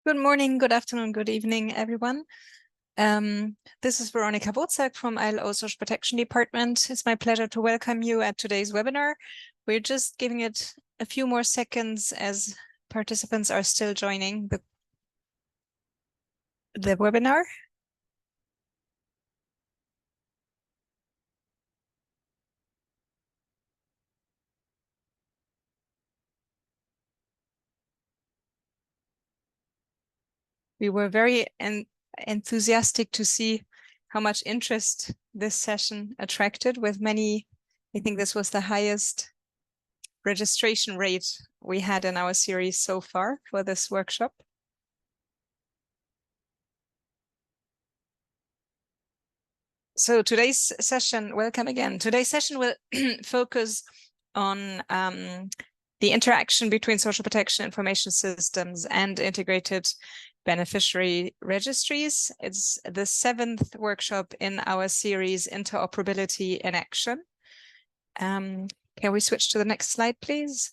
Good morning, good afternoon, good evening, everyone. This is Veronika Bozak from ILO Social Protection Department. It's my pleasure to welcome you at today's webinar. We're just giving it a few more seconds as participants are still joining the webinar. We were very enthusiastic to see how much interest this session attracted with many. I think this was the highest registration rate we had in our series so far for this workshop. So today's session, welcome again. Today's session will focus on the interaction between social protection information systems and integrated beneficiary registries. It's the 7th workshop in our series, Interoperability in Action. Can we switch to the next slide, please?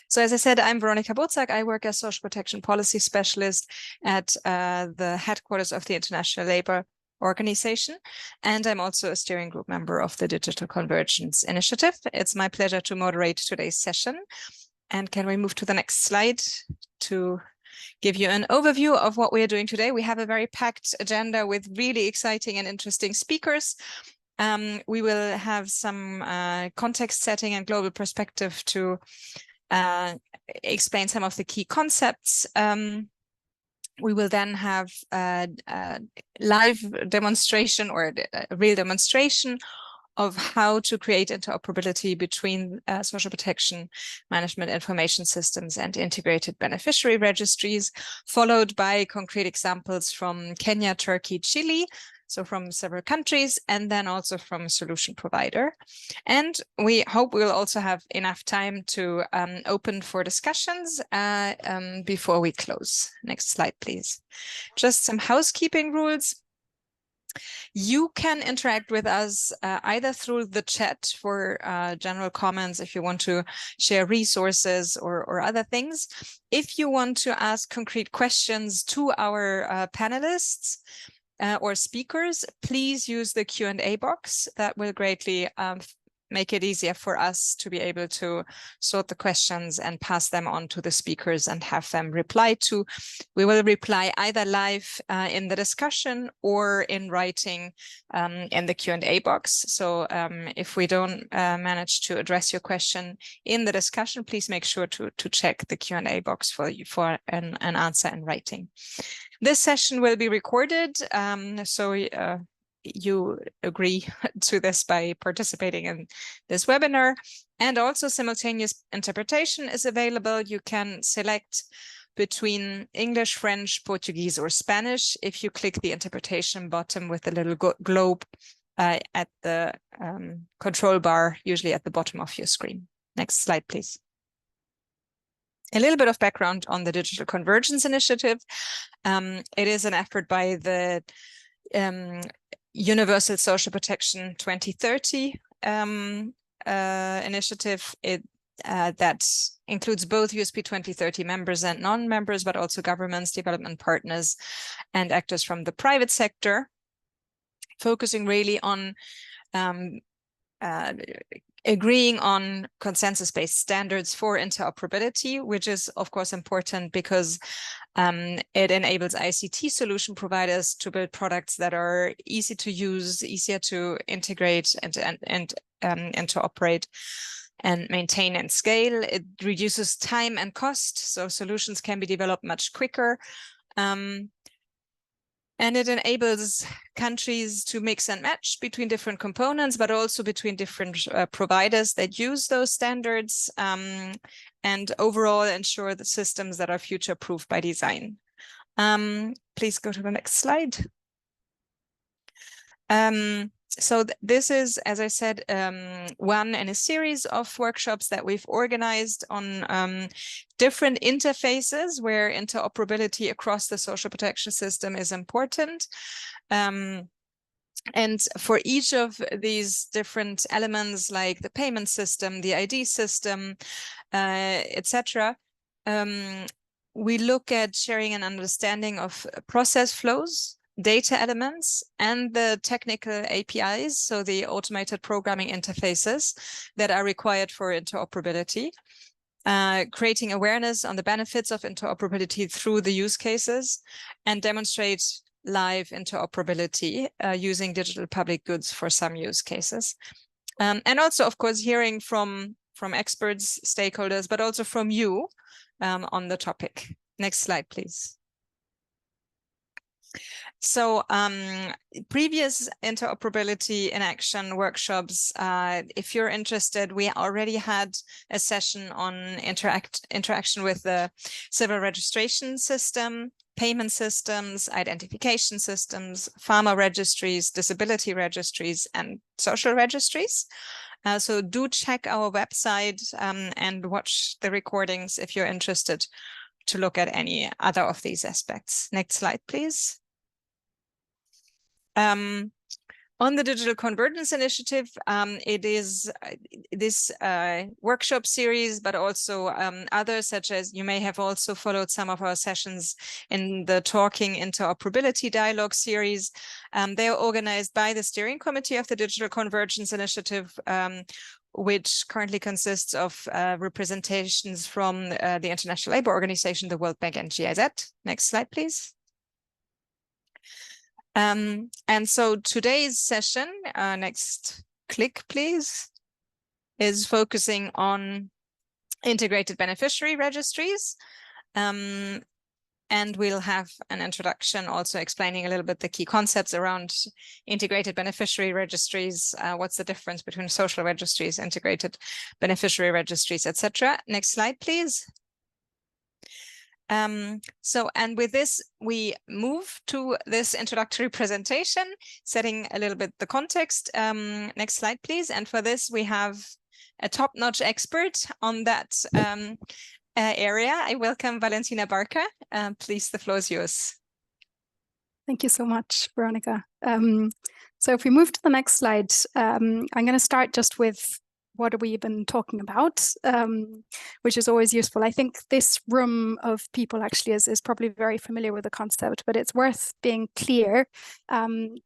So as I said, I'm Veronika Bozak. I work as social protection policy specialist at the headquarters of the International Labour Organization, and I'm also a steering group member of the Digital Convergence Initiative. It's my pleasure to moderate today's session. And can we move to the next slide to give you an overview of what we are doing today? We have a very packed agenda with really exciting and interesting speakers. We will have some context setting and global perspective to explain some of the key concepts. We will then have a live demonstration or a real demonstration of how to create interoperability between social protection management information systems and integrated beneficiary registries, followed by concrete examples from Kenya, Turkey, Chile, so from several countries, and then also from a solution provider. And we hope we'll also have enough time to open for discussions before we close. Next slide, please. Just some housekeeping rules. You can interact with us either through the chat for general comments if you want to share resources or other things. If you want to ask concrete questions to our panelists, or speakers, please use the Q&A box. That will greatly make it easier for us to be able to sort the questions and pass them on to the speakers and have them reply to. We will reply either live in the discussion or in writing in the Q&A box. So if we don't manage to address your question in the discussion, please make sure to check the Q&A box for an answer in writing. This session will be recorded, so you agree to this by participating in this webinar, and also simultaneous interpretation is available. You can select between English, French, Portuguese, or Spanish if you click the interpretation button with the little globe at the control bar, usually at the bottom of your screen. Next slide, please. A little bit of background on the Digital Convergence Initiative. It is an effort by the Universal Social Protection 2030 initiative that includes both USP 2030 members and non-members, but also governments, development partners, and actors from the private sector, focusing really on agreeing on consensus-based standards for interoperability, which is, of course, important because it enables ICT solution providers to build products that are easy to use, easier to integrate and to operate and maintain and scale. It reduces time and cost, so solutions can be developed much quicker. And it enables countries to mix and match between different components, but also between different providers that use those standards, and overall ensure the systems that are future-proof by design. Please go to the next slide. So this is, as I said, one in a series of workshops that we've organized on different interfaces where interoperability across the social protection system is important. And for each of these different elements, like the payment system, the ID system, etc., we look at sharing an understanding of process flows, data elements, and the technical APIs, so the automated programming interfaces that are required for interoperability. Creating awareness on the benefits of interoperability through the use cases, and demonstrate live interoperability using digital public goods for some use cases. And also, of course, hearing from experts, stakeholders, but also from you on the topic. Next slide, please. So previous interoperability in action workshops, if you're interested, we already had a session on interaction with the civil registration system, payment systems, identification systems, pharma registries, disability registries, and social registries. So do check our website and watch the recordings if you're interested to look at any other of these aspects. Next slide, please. On the Digital Convergence Initiative, it is this workshop series, but also others, such as you may have also followed some of our sessions in the Talking Interoperability Dialogue series. They are organized by the Steering Committee of the Digital Convergence Initiative, which currently consists of representations from the International Labour Organization, the World Bank, and GIZ. Next slide, please. And so today's session, next click, please, is focusing on integrated beneficiary registries. And we'll have an introduction also explaining a little bit the key concepts around integrated beneficiary registries, what's the difference between social registries, integrated beneficiary registries, etc. Next slide, please. And with this, we move to this introductory presentation, setting a little bit the context. Next slide, please. And for this, we have a top-notch expert on that area. I welcome Valentina Barca. Please, the floor is yours. Thank you so much, Veronica. So if we move to the next slide, I'm going to start just with what are we even talking about, which is always useful. I think this room of people actually is probably very familiar with the concept, but it's worth being clear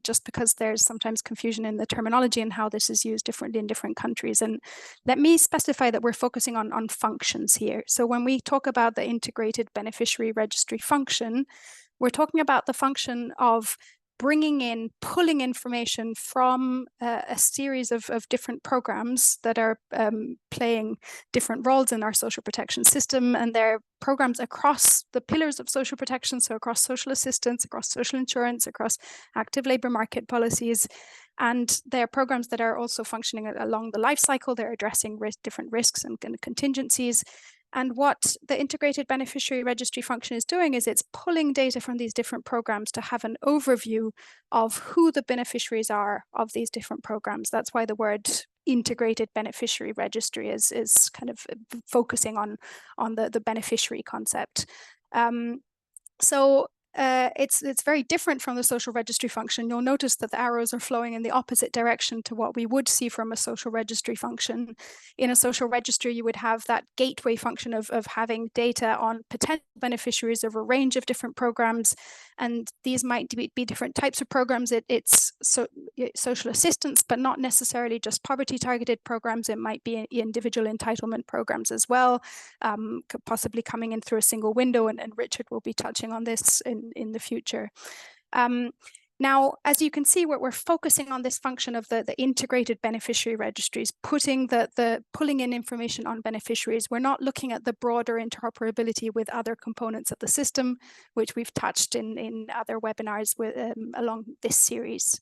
just because there's sometimes confusion in the terminology and how this is used differently in different countries. And let me specify that we're focusing on functions here. So when we talk about the integrated beneficiary registry function, we're talking about the function of pulling information from a series of different programs that are playing different roles in our social protection system, and they're programs across the pillars of social protection, so across social assistance, across social insurance, across active labor market policies, and they're programs that are also functioning along the life cycle. They're addressing different risks and contingencies. And what the integrated beneficiary registry function is doing is it's pulling data from these different programs to have an overview of who the beneficiaries are of these different programs. That's why the word integrated beneficiary registry is kind of focusing on the beneficiary concept. It's very different from the social registry function. You'll notice that the arrows are flowing in the opposite direction to what we would see from a social registry function. In a social registry, you would have that gateway function of having data on potential beneficiaries of a range of different programs, and these might be different types of programs. It's social assistance, but not necessarily just poverty-targeted programs. It might be individual entitlement programs as well, possibly coming in through a single window, and Richard will be touching on this in the future. Now, as you can see, we're focusing on this function of the integrated beneficiary registries, pulling in information on beneficiaries. We're not looking at the broader interoperability with other components of the system, which we've touched in other webinars along this series.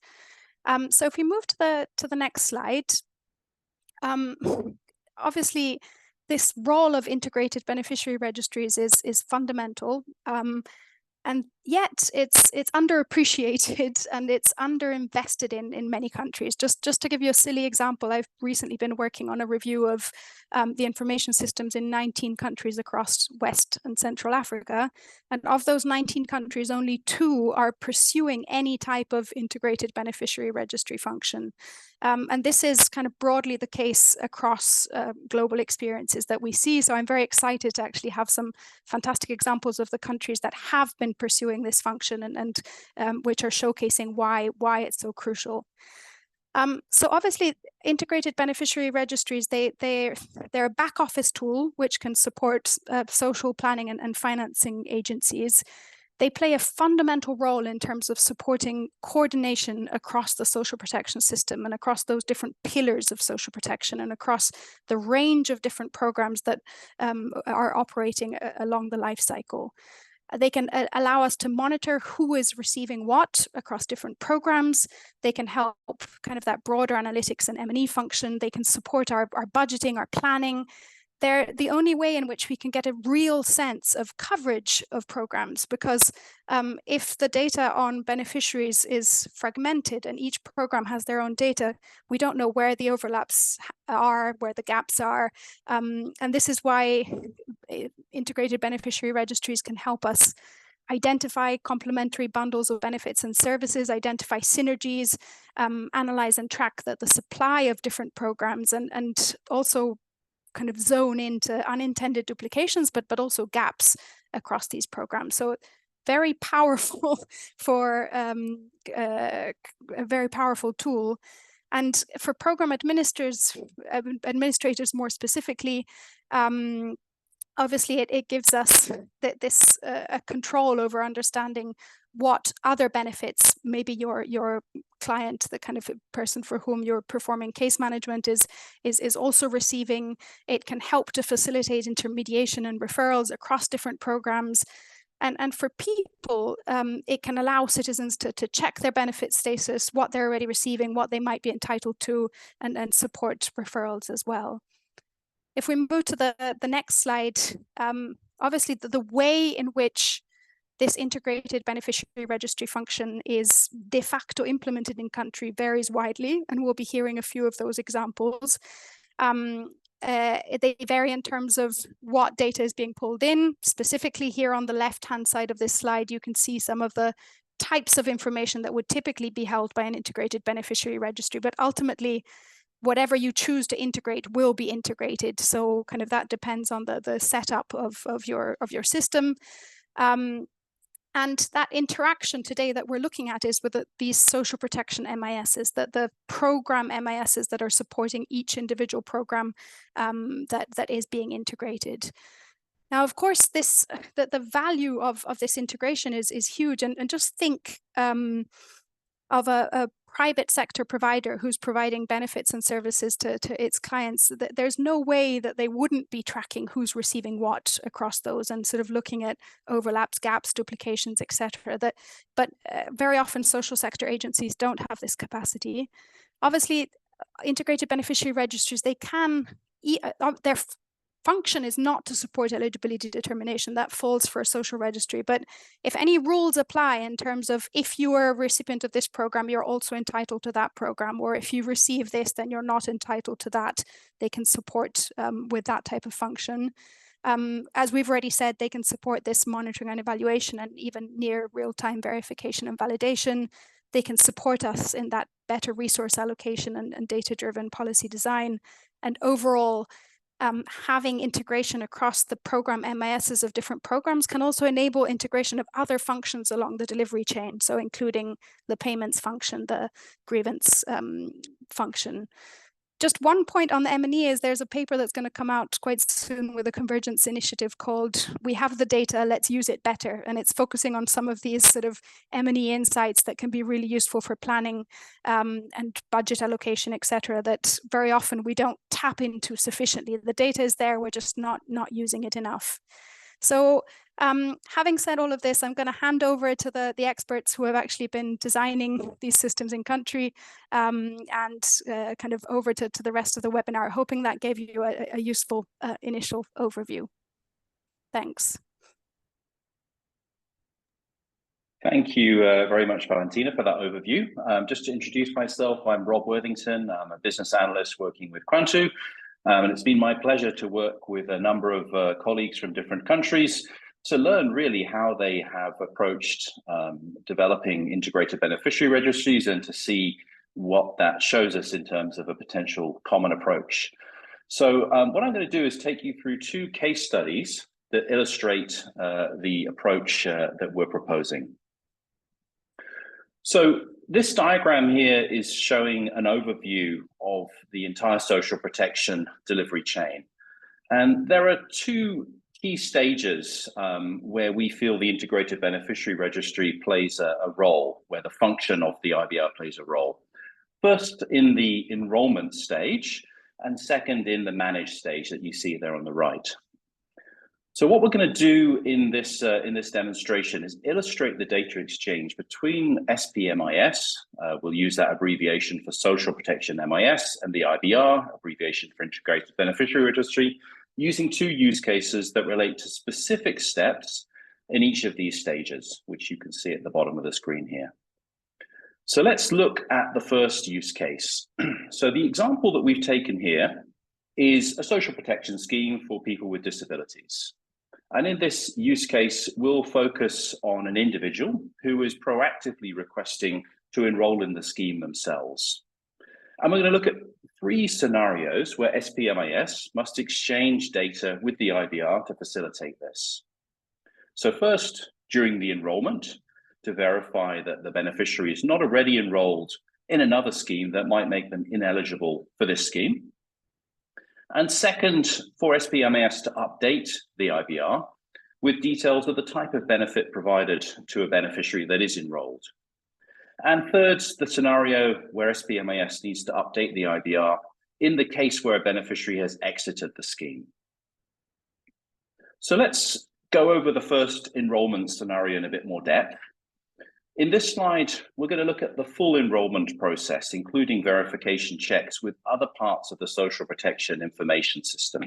So if we move to the next slide, obviously, this role of integrated beneficiary registries is fundamental. And yet it's underappreciated and it's underinvested in many countries. Just to give you a silly example, I've recently been working on a review of the information systems in 19 countries across West and Central Africa. And of those 19 countries, only 2 are pursuing any type of integrated beneficiary registry function. And this is kind of broadly the case across global experiences that we see. So I'm very excited to actually have some fantastic examples of the countries that have been pursuing this function and which are showcasing why it's so crucial. So obviously, integrated beneficiary registries, they're a back office tool which can support social planning and financing agencies. They play a fundamental role in terms of supporting coordination across the social protection system and across those different pillars of social protection and across the range of different programs that are operating along the life cycle. They can allow us to monitor who is receiving what across different programs. They can help kind of that broader analytics and M&E function. They can support our budgeting, our planning. They're the only way in which we can get a real sense of coverage of programs, because if the data on beneficiaries is fragmented and each program has their own data, we don't know where the overlaps are, where the gaps are. And this is why integrated beneficiary registries can help us identify complementary bundles of benefits and services, identify synergies, analyze and track the supply of different programs, and also kind of zone into unintended duplications, but also gaps across these programs. So very powerful for a very powerful tool. And for program administrators more specifically, obviously it gives us this control over understanding what other benefits maybe your client, the kind of person for whom you're performing case management, is also receiving. It can help to facilitate intermediation and referrals across different programs. And for people, it can allow citizens to check their benefit status, what they're already receiving, what they might be entitled to, and support referrals as well. If we move to the next slide, obviously the way in which this integrated beneficiary registry function is de facto implemented in country varies widely, and we'll be hearing a few of those examples. They vary in terms of what data is being pulled in. Specifically here on the left-hand side of this slide, you can see some of the types of information that would typically be held by an integrated beneficiary registry, but ultimately, whatever you choose to integrate will be integrated. So kind of that depends on the setup of your system. And that interaction today that we're looking at is with these social protection MISs, the program MISs that are supporting each individual program that is being integrated. Now, of course, the value of this integration is huge. And just think of a private sector provider who's providing benefits and services to its clients. There's no way that they wouldn't be tracking who's receiving what across those and sort of looking at overlaps, gaps, duplications, etc. But very often social sector agencies don't have this capacity. Obviously, integrated beneficiary registries, they can, their function is not to support eligibility determination. That falls for a social registry. But if any rules apply in terms of if you are a recipient of this program, you're also entitled to that program, or if you receive this, then you're not entitled to that, they can support with that type of function. As we've already said, they can support this monitoring and evaluation and even near real-time verification and validation. They can support us in that better resource allocation and data-driven policy design. And overall, having integration across the program MISs of different programs can also enable integration of other functions along the delivery chain, so including the payments function, the grievance function. Just one point on the M&E is there's a paper that's going to come out quite soon with a convergence initiative called "We Have the Data, Let's Use It Better." And it's focusing on some of these sort of M&E insights that can be really useful for planning and budget allocation, etc., that very often we don't tap into sufficiently. The data is there, we're just not using it enough. So having said all of this, I'm going to hand over to the experts who have actually been designing these systems in country and kind of over to the rest of the webinar, hoping that gave you a useful initial overview. Thanks. Thank you very much, Valentina, for that overview. Just to introduce myself, I'm Rob Worthington. I'm a business analyst working with Quantu, and it's been my pleasure to work with a number of colleagues from different countries to learn really how they have approached developing integrated beneficiary registries and to see what that shows us in terms of a potential common approach. So what I'm going to do is take you through two case studies that illustrate the approach that we're proposing. So this diagram here is showing an overview of the entire social protection delivery chain. And there are two key stages where we feel the integrated beneficiary registry plays a role, where the function of the IBR plays a role. First in the enrollment stage, and second in the managed stage that you see there on the right. So what we're going to do in this demonstration is illustrate the data exchange between SPMIS, we'll use that abbreviation for Social Protection MIS, and the IBR, abbreviation for Integrated Beneficiary Registry, using two use cases that relate to specific steps in each of these stages, which you can see at the bottom of the screen here. So let's look at the first use case. So the example that we've taken here is a social protection scheme for people with disabilities. And in this use case, we'll focus on an individual who is proactively requesting to enroll in the scheme themselves. And we're going to look at three scenarios where SPMIS must exchange data with the IBR to facilitate this. So first, during the enrollment, to verify that the beneficiary is not already enrolled in another scheme that might make them ineligible for this scheme. And second, for SPMIS to update the IBR with details of the type of benefit provided to a beneficiary that is enrolled. And third, the scenario where SPMIS needs to update the IBR in the case where a beneficiary has exited the scheme. So let's go over the first enrollment scenario in a bit more depth. In this slide, we're going to look at the full enrollment process, including verification checks with other parts of the social protection information system.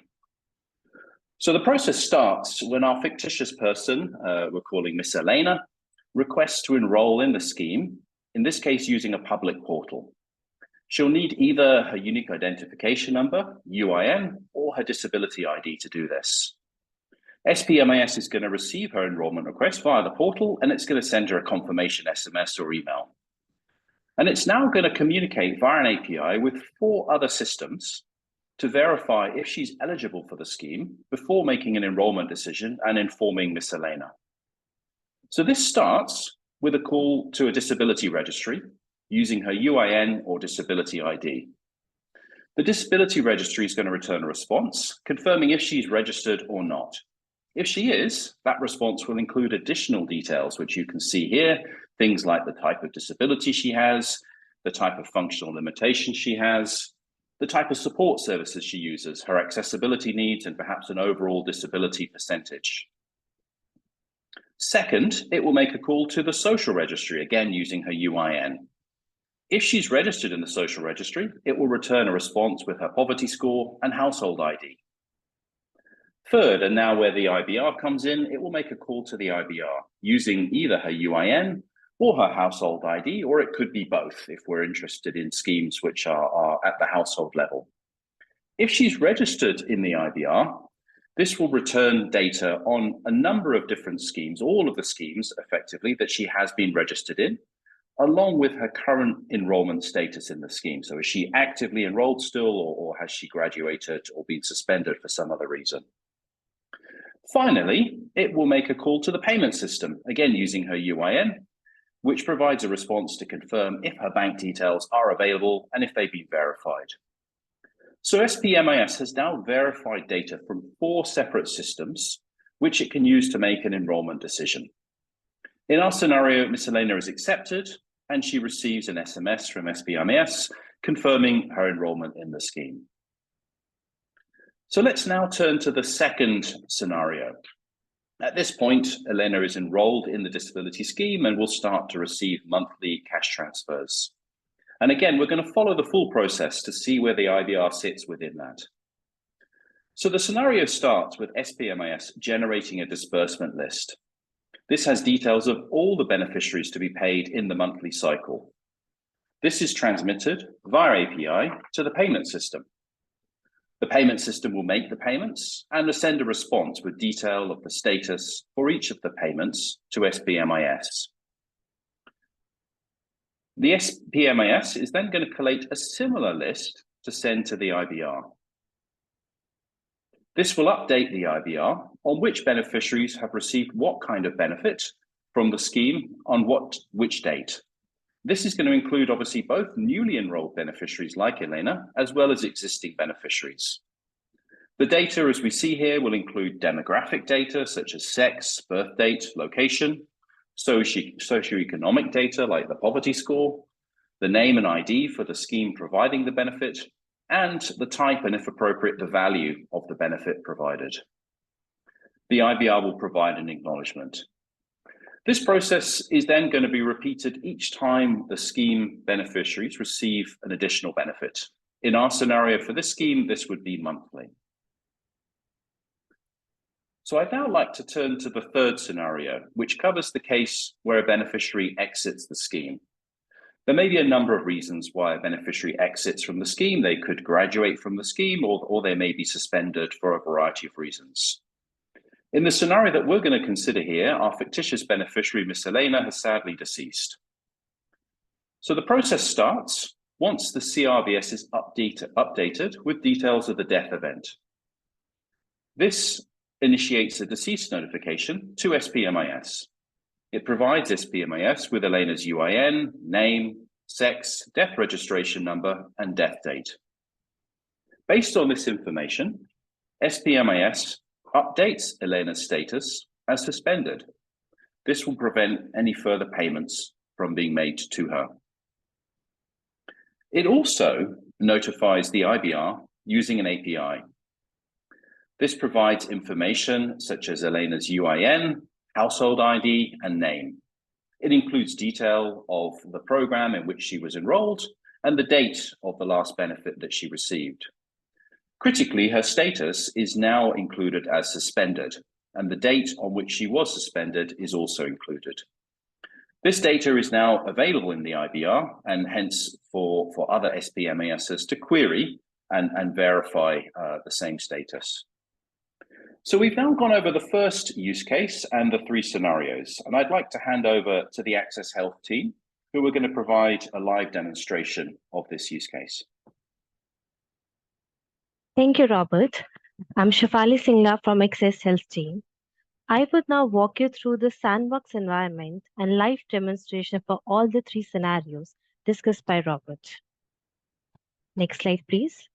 So the process starts when our fictitious person, we're calling Miss Elena, requests to enroll in the scheme, in this case using a public portal. She'll need either her unique identification number, UIN, or her disability ID to do this. SPMIS is going to receive her enrollment request via the portal, and it's going to send her a confirmation SMS or email. And it's now going to communicate via an API with 4 other systems to verify if she's eligible for the scheme before making an enrollment decision and informing Miss Elena. So this starts with a call to a disability registry using her UIN or disability ID. The disability registry is going to return a response confirming if she's registered or not. If she is, that response will include additional details, which you can see here, things like the type of disability she has, the type of functional limitation she has, the type of support services she uses, her accessibility needs, and perhaps an overall disability percentage. Second, it will make a call to the social registry, again using her UIN. If she's registered in the social registry, it will return a response with her poverty score and household ID. Third, and now where the IBR comes in, it will make a call to the IBR using either her UIN or her household ID, or it could be both if we're interested in schemes which are at the household level. If she's registered in the IBR, this will return data on a number of different schemes, all of the schemes effectively that she has been registered in, along with her current enrollment status in the scheme. So is she actively enrolled still, or has she graduated or been suspended for some other reason? Finally, it will make a call to the payment system, again using her UIN, which provides a response to confirm if her bank details are available and if they've been verified. So SPMIS has now verified data from 4 separate systems, which it can use to make an enrollment decision. In our scenario, Miss Elena is accepted and she receives an SMS from SPMIS confirming her enrollment in the scheme. So let's now turn to the second scenario. At this point, Elena is enrolled in the disability scheme and will start to receive monthly cash transfers. And again, we're going to follow the full process to see where the IBR sits within that. So the scenario starts with SPMIS generating a disbursement list. This has details of all the beneficiaries to be paid in the monthly cycle. This is transmitted via API to the payment system. The payment system will make the payments and send a response with detail of the status for each of the payments to SPMIS. The SPMIS is then going to collate a similar list to send to the IBR. This will update the IBR on which beneficiaries have received what kind of benefit from the scheme on which date. This is going to include obviously both newly enrolled beneficiaries like Elena, as well as existing beneficiaries. The data, as we see here, will include demographic data such as sex, birth date, location, socioeconomic data like the poverty score, the name and ID for the scheme providing the benefit, and the type and, if appropriate, the value of the benefit provided. The IBR will provide an acknowledgement. This process is then going to be repeated each time the scheme beneficiaries receive an additional benefit. In our scenario for this scheme, this would be monthly. So I'd now like to turn to the third scenario, which covers the case where a beneficiary exits the scheme. There may be a number of reasons why a beneficiary exits from the scheme. They could graduate from the scheme, or they may be suspended for a variety of reasons. In the scenario that we're going to consider here, our fictitious beneficiary, Miss Elena, has sadly deceased. So the process starts once the CRBS is updated with details of the death event. This initiates a deceased notification to SPMIS. It provides SPMIS with Elena's UIN, name, sex, death registration number, and death date. Based on this information, SPMIS updates Elena's status as suspended. This will prevent any further payments from being made to her. It also notifies the IBR using an API. This provides information such as Elena's UIN, household ID, and name. It includes detail of the program in which she was enrolled and the date of the last benefit that she received. Critically, her status is now included as suspended, and the date on which she was suspended is also included. This data is now available in the IBR, and hence for other SPMASs to query and verify the same status. So we've now gone over the first use case and the three scenarios, and I'd like to hand over to the Access Health team, who are going to provide a live demonstration of this use case. Thank you, Robert. I'm Shafali Singla from Access Health team. I would now walk you through the sandbox environment and live demonstration for all the three scenarios discussed by Robert. Next slide, please.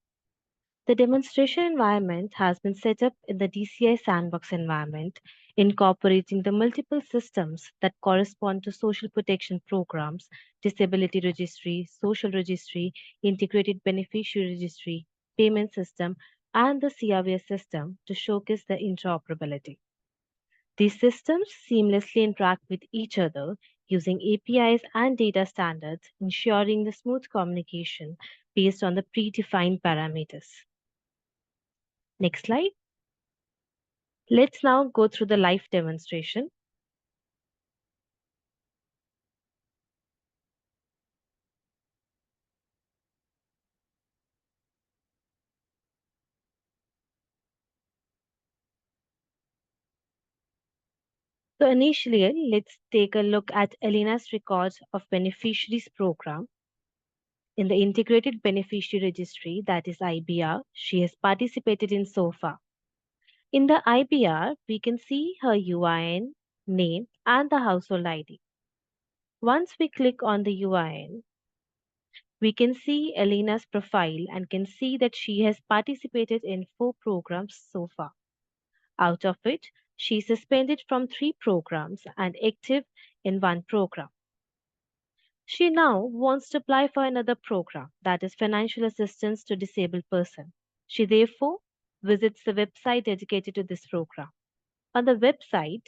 The demonstration environment has been set up in the DCI sandbox environment, incorporating the multiple systems that correspond to social protection programs, disability registry, social registry, integrated beneficiary registry, payment system, and the CRVS system to showcase the interoperability. These systems seamlessly interact with each other using APIs and data standards, ensuring the smooth communication based on the predefined parameters. Next slide. Let's now go through the live demonstration. So initially, let's take a look at Elena's records of beneficiaries program. In the Integrated Beneficiary Registry, that is IBR, she has participated in so far. In the IBR, we can see her UIN, name, and the household ID. Once we click on the UIN, we can see Elena's profile and can see that she has participated in 4 programs so far. Out of it, she is suspended from 3 programs and active in 1 program. She now wants to apply for another program, that is financial assistance to disabled person. She therefore visits the website dedicated to this program. On the website,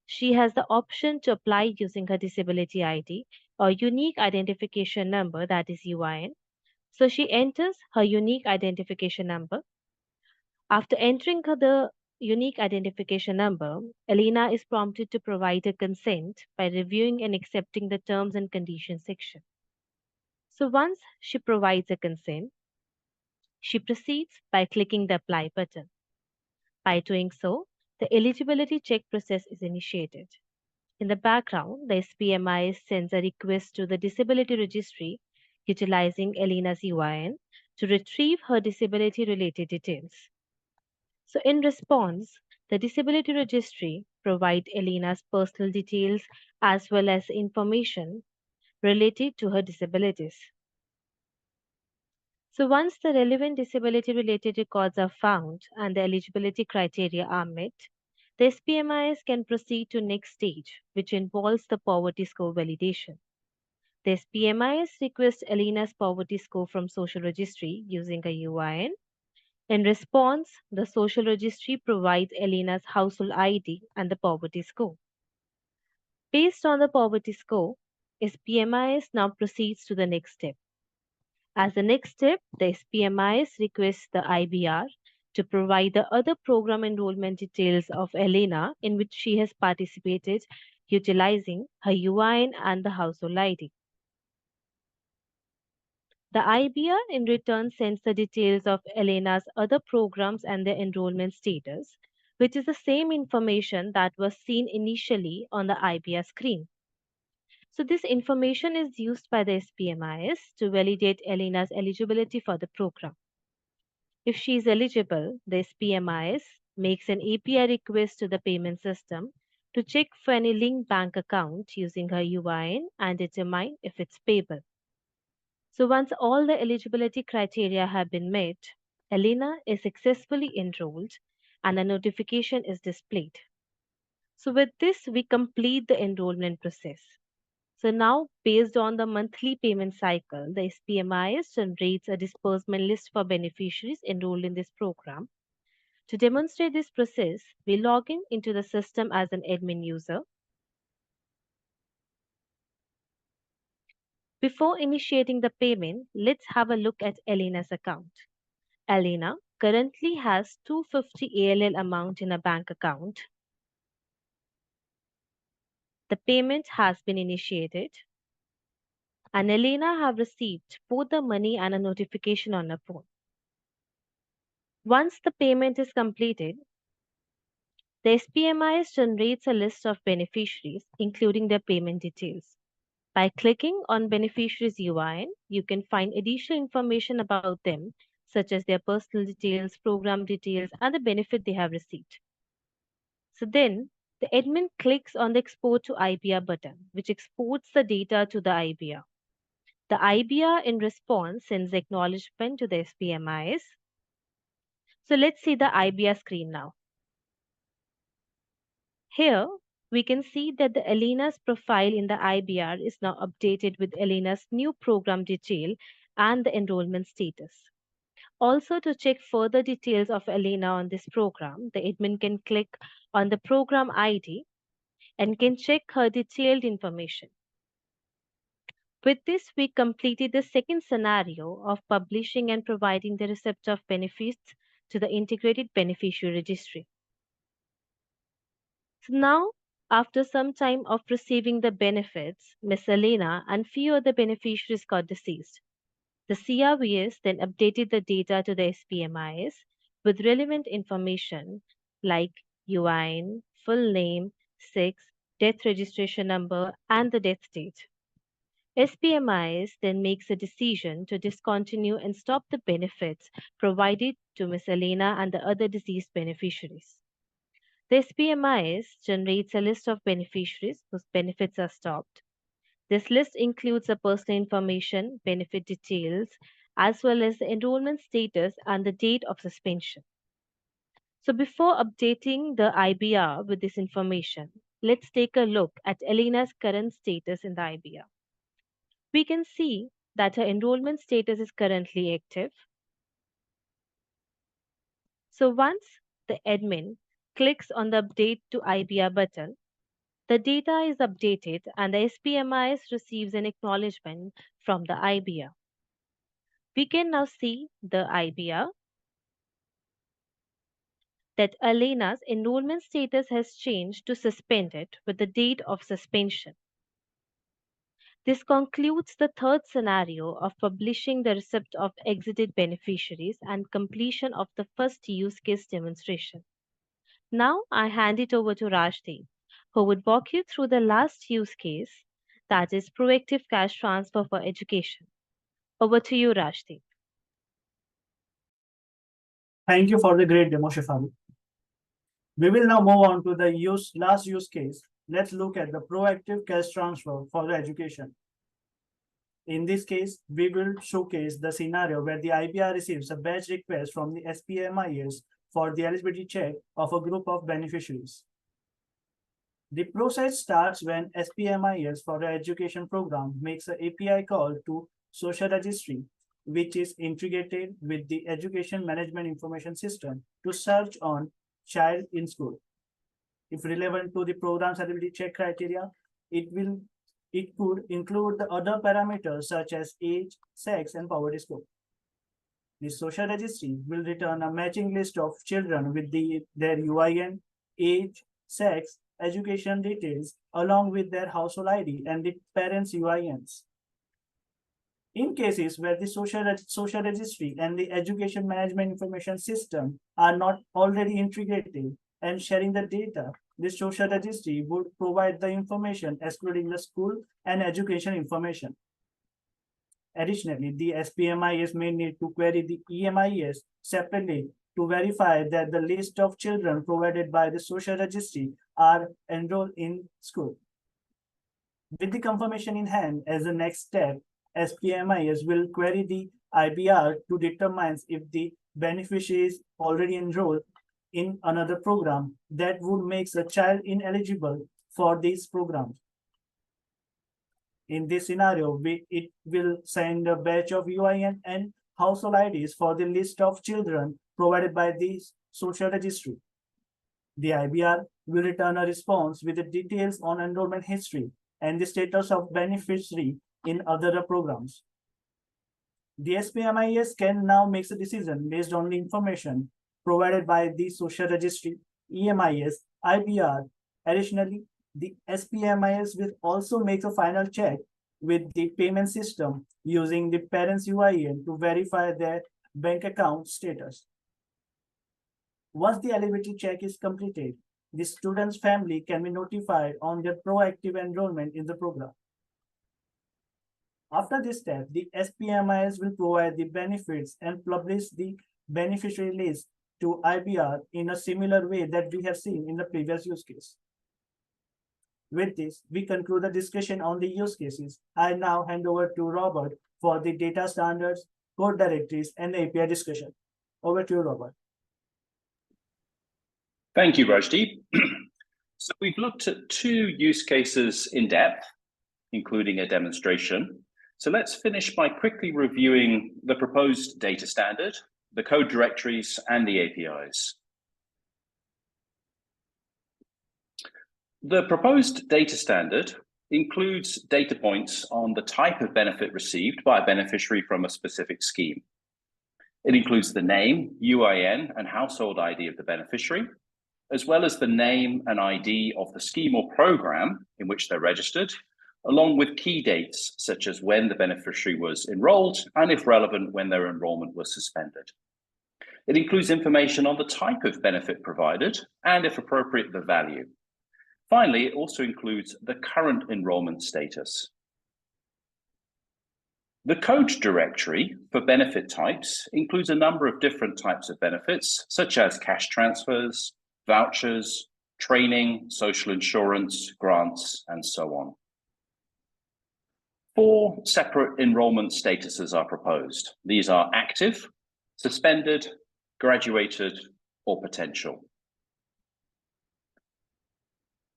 she has the option to apply using her disability ID or unique identification number, that is UIN. So she enters her unique identification number. After entering the unique identification number, Elena is prompted to provide her consent by reviewing and accepting the terms and conditions section. So once she provides a consent, she proceeds by clicking the apply button. By doing so, the eligibility check process is initiated. In the background, the SPMI sends a request to the Disability Registry utilizing Elena's UIN to retrieve her disability related details. So in response, the Disability Registry provides Elena's personal details as well as information related to her disabilities. So once the relevant disability related records are found and the eligibility criteria are met, the SPMIS can proceed to next stage, which involves the poverty score validation. The SPMIS requests Elena's poverty score from Social Registry using a UIN. In response, the Social Registry provides Elena's household ID and the poverty score. Based on the poverty score, SPMIS now proceeds to the next step. As the next step, the SPMIS requests the IBR to provide the other program enrollment details of Elena in which she has participated utilizing her UIN and the household ID. The IBR in return sends the details of Elena's other programs and their enrollment status, which is the same information that was seen initially on the IBR screen. So this information is used by the SPMIS to validate Elena's eligibility for the program. If she is eligible, the SPMIS makes an API request to the payment system to check for any linked bank account using her UIN and determine if it's payable. So once all the eligibility criteria have been met, Elena is successfully enrolled and a notification is displayed. So with this, we complete the enrollment process. So now, based on the monthly payment cycle, the SPMIS generates a disbursement list for beneficiaries enrolled in this program. To demonstrate this process, we log in into the system as an admin user. Before initiating the payment, let's have a look at Elena's account. Elena currently has 250 ALL amount in a bank account. The payment has been initiated, and Elena have received both the money and a notification on her phone. Once the payment is completed, the SPMIS generates a list of beneficiaries, including their payment details. By clicking on beneficiaries UIN, you can find additional information about them, such as their personal details, program details, and the benefit they have received. So then, the admin clicks on the Export to IBR button, which exports the data to the IBR. The IBR in response sends acknowledgement to the SPMIS. So let's see the IBR screen now. Here, we can see that the Elena's profile in the IBR is now updated with Elena's new program detail and the enrollment status. Also, to check further details of Elena on this program, the admin can click on the program ID and can check her detailed information. With this, we completed the second scenario of publishing and providing the receipt of benefits to the integrated beneficiary registry. So now, after some time of receiving the benefits, Miss Elena and few other beneficiaries got deceased. The CRVS then updated the data to the SPMIS with relevant information like UIN, full name, sex, death registration number, and the death date. SPMIS then makes a decision to discontinue and stop the benefits provided to Miss Elena and the other deceased beneficiaries. The SPMIS generates a list of beneficiaries whose benefits are stopped. This list includes the personal information, benefit details, as well as the enrollment status and the date of suspension. So before updating the IBR with this information, let's take a look at Elena's current status in the IBR. We can see that her enrollment status is currently active. So once the admin clicks on the Update to IBR button, the data is updated and the SPMIS receives an acknowledgement from the IBR. We can now see the IBR. that Elena's enrollment status has changed to suspended with the date of suspension. This concludes the third scenario of publishing the receipt of exited beneficiaries and completion of the first use case demonstration. Now I hand it over to Rajdeep, who would walk you through the last use case, that is proactive cash transfer for education. Over to you, Rajdeep. Thank you for the great demo, Shifaru. We will now move on to the last use case. Let's look at the proactive cash transfer for the education. In this case, we will showcase the scenario where the IBR receives a batch request from the SPMIS for the eligibility check of a group of beneficiaries. The process starts when SPMIS for the education program makes an API call to social registry, which is integrated with the education management information system to search on child in school. If relevant to the program's eligibility check criteria, it could include the other parameters such as age, sex, and poverty score. The social registry will return a matching list of children with their UIN, age, sex, education details, along with their household ID and the parents' UINs. In cases where the social registry and the education management information system are not already integrated and sharing the data, the social registry would provide the information excluding the school and education information. Additionally, the SPMIS may need to query the EMIS separately to verify that the list of children provided by the social registry are enrolled in school. With the confirmation in hand, as the next step, SPMIS will query the IBR to determine if the beneficiary is already enrolled in another program that would make the child ineligible for these programs. In this scenario, it will send a batch of UIN and household IDs for the list of children provided by the social registry. The IBR will return a response with the details on enrollment history and the status of beneficiary in other programs. The SPMIS can now make a decision based on the information provided by the social registry, EMIS, IBR. Additionally, the SPMIS will also make a final check with the payment system using the parent's UIN to verify their bank account status. Once the eligibility check is completed, the student's family can be notified on their proactive enrollment in the program. After this step, the SPMIS will provide the benefits and publish the beneficiary list to IBR in a similar way that we have seen in the previous use case. With this, we conclude the discussion on the use cases. I now hand over to Robert for the data standards, code directories, and the API discussion. Over to you, Robert. Thank you, Rajdeep. So we've looked at 2 use cases in depth, including a demonstration. So let's finish by quickly reviewing the proposed data standard, the code directories, and the APIs. The proposed data standard includes data points on the type of benefit received by a beneficiary from a specific scheme. It includes the name, UIN, and household ID of the beneficiary, as well as the name and ID of the scheme or program in which they're registered, along with key dates such as when the beneficiary was enrolled and, if relevant, when their enrollment was suspended. It includes information on the type of benefit provided and, if appropriate, the value. Finally, it also includes the current enrollment status. The code directory for benefit types includes a number of different types of benefits, such as cash transfers, vouchers, training, social insurance, grants, and so on. 4 separate enrollment statuses are proposed. These are active, suspended, graduated, or potential.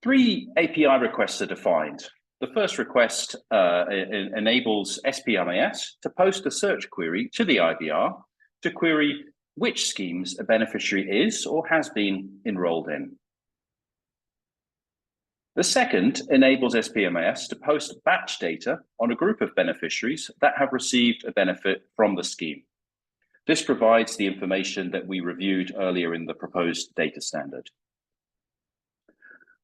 3 API requests are defined. The first request enables SPMIS to post a search query to the IBR to query which schemes a beneficiary is or has been enrolled in. The second enables SPMIS to post batch data on a group of beneficiaries that have received a benefit from the scheme. This provides the information that we reviewed earlier in the proposed data standard.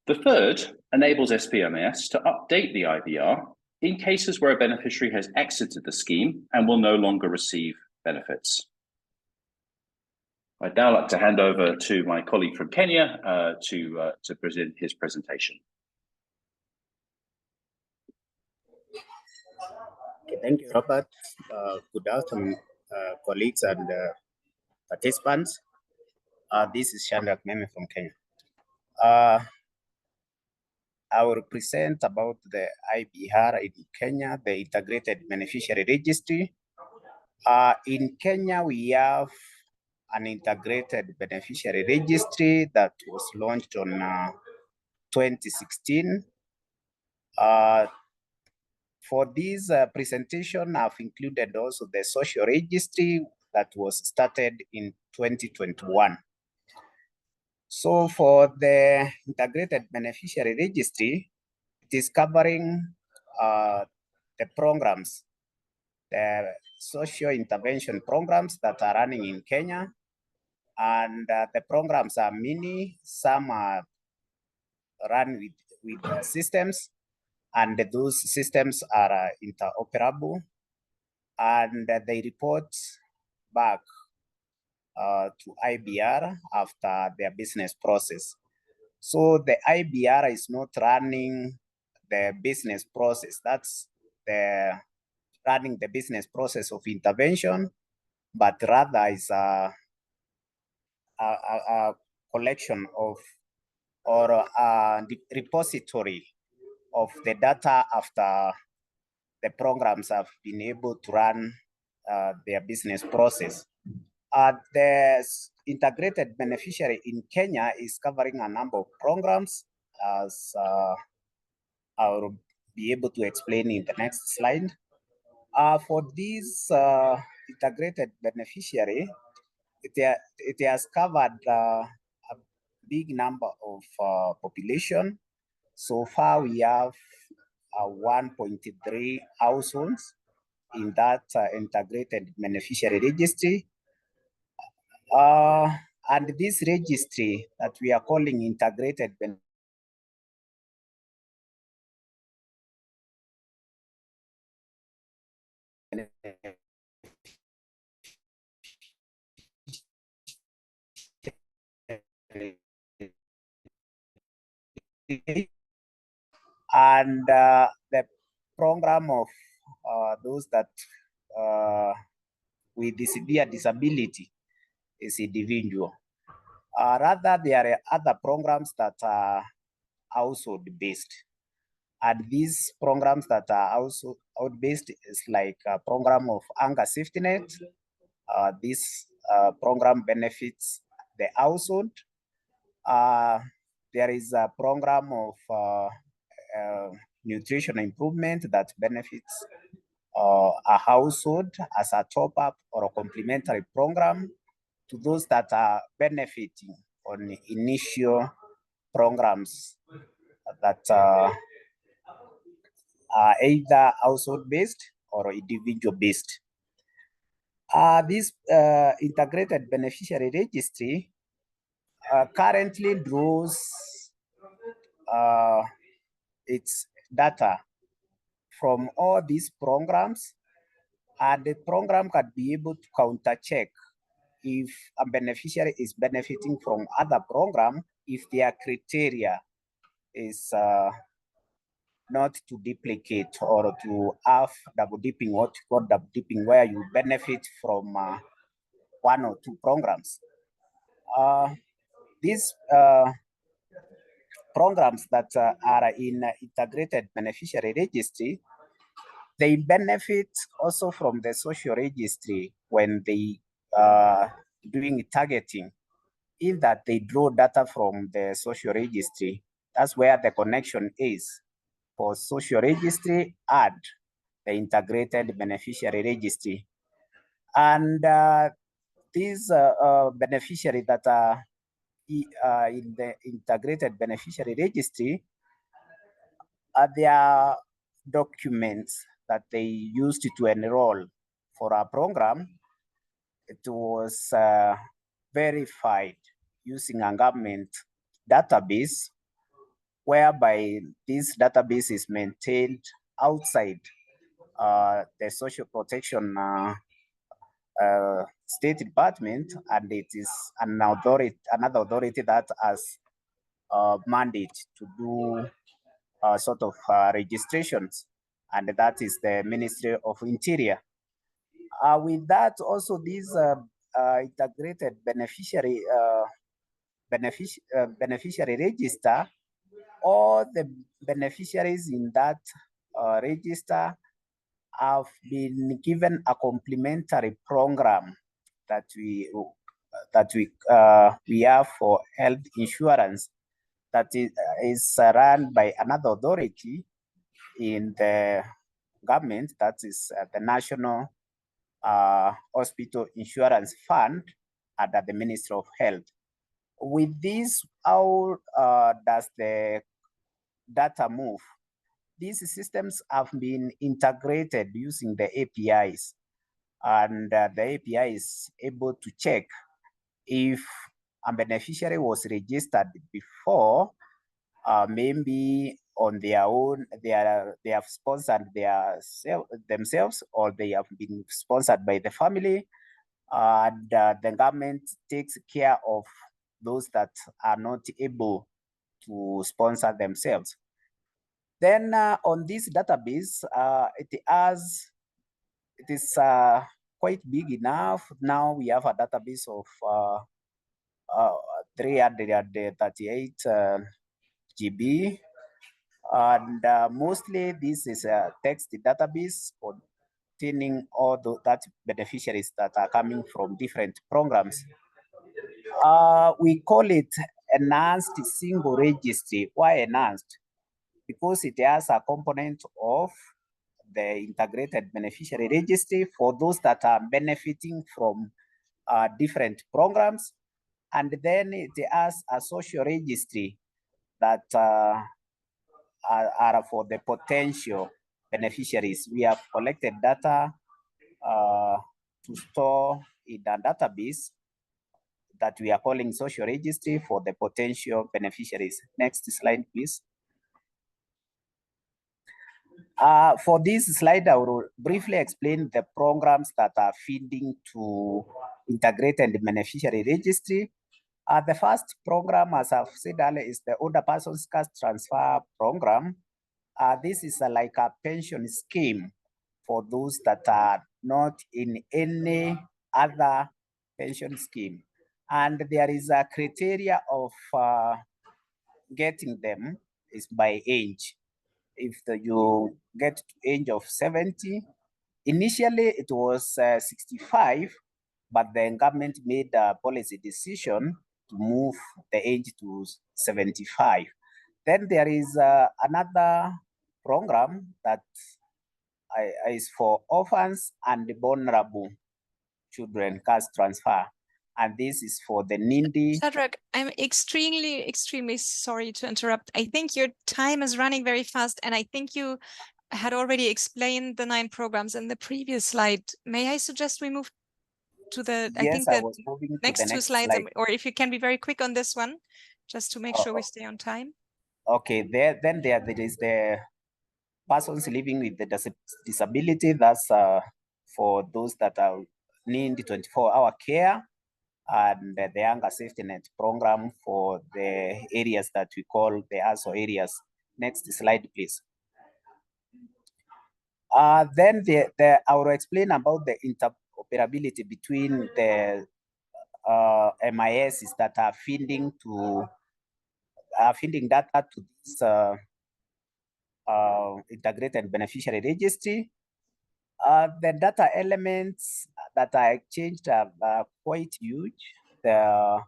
The third enables SPMS to update the IBR in cases where a beneficiary has exited the scheme and will no longer receive benefits. I'd now like to hand over to my colleague from Kenya to present his presentation. Okay, thank you, Robert. Good afternoon, colleagues and participants. This is Shandrak Meme from Kenya. I will present about the IBR in Kenya, the Integrated Beneficiary Registry. In Kenya, we have an Integrated Beneficiary Registry that was launched on 2016. For this presentation, I've included also the social registry that was started in 2021. So for the Integrated Beneficiary Registry, it is covering the programs, the social intervention programs that are running in Kenya. And the programs are many, some are run with systems, and those systems are interoperable, and they report back to IBR after their business process. So the IBR is not running the business process. That's running the business process of intervention, but rather is a collection of or a repository of the data after the programs have been able to run their business process. The Integrated Beneficiary in Kenya is covering a number of programs, as I will be able to explain in the next slide. For this Integrated Beneficiary, it has covered a big number of population. So far, we have 1.3 households in that Integrated Beneficiary Registry. And this registry that we are calling Integrated and the program of those that with severe disability is individual. Rather, there are other programs that are household-based. And these programs that are household-based is like a program of hunger safety net. This program benefits the household. There is a program of nutrition improvement that benefits a household as a top-up or a complementary program to those that are benefiting on initial programs that are either household-based or individual-based. This Integrated Beneficiary Registry currently draws its data from all these programs, and the program can be able to counter-check if a beneficiary is benefiting from other program, if their criteria is not to duplicate or to have double dipping, what you call double dipping, where you benefit from one or two programs. These programs that are in Integrated Beneficiary Registry, they benefit also from the social registry when they doing targeting, in that they draw data from the social registry. That's where the connection is for social registry and the Integrated Beneficiary Registry. And these beneficiaries that are in the Integrated Beneficiary Registry, their documents that they used to enroll for our program, it was verified using a government database, whereby this database is maintained outside the social protection State Department, and it is another authority that has a mandate to do sort of registrations, and that is the Ministry of Interior. With that, also this integrated beneficiary register, all the beneficiaries in that register have been given a complementary program that we have for health insurance that is run by another authority in the government, that is the National Hospital Insurance Fund under the Ministry of Health. With this, how does the data move? These systems have been integrated using the APIs, and the API is able to check if a beneficiary was registered before, maybe on their own, they have sponsored themselves, or they have been sponsored by the family, and the government takes care of those that are not able to sponsor themselves. Then on this database, it is quite big enough. Now we have a database of 338 GB, and mostly this is a text database containing all that beneficiaries that are coming from different programs. We call it enhanced single registry. Why enhanced? Because it has a component of the integrated beneficiary registry for those that are benefiting from different programs. And then it has a social registry that are for the potential beneficiaries. We have collected data to store in a database that we are calling social registry for the potential beneficiaries. Next slide, please. For this slide, I will briefly explain the programs that are feeding to integrated beneficiary registry. The first program, as I've said earlier, is the Older Persons Cash Transfer Program. This is like a pension scheme for those that are not in any other pension scheme. And there is a criteria of getting them is by age. If you get to age of 70, initially it was 65, but the government made a policy decision to move the age to 75. Then there is another program that is for orphans and vulnerable children, cash transfer. And this is for the needy. Shadrach, I'm extremely sorry to interrupt. I think your time is running very fast, and I think you had already explained the 9 programs in the previous slide. May I suggest we move to the, Yes, I think the was moving to next the 2 next slides, slide. or if you can be very quick on this one, just to make sure we stay on time. Okay, there is the persons living with the disability. That's for those that are need 24-hour care, and the Younger Safety Net program for the areas that we call the ASO areas. Next slide, please. Then I will explain about the interoperability between the MISs that are feeding data to this integrated beneficiary registry. The data elements that are exchanged are quite huge. The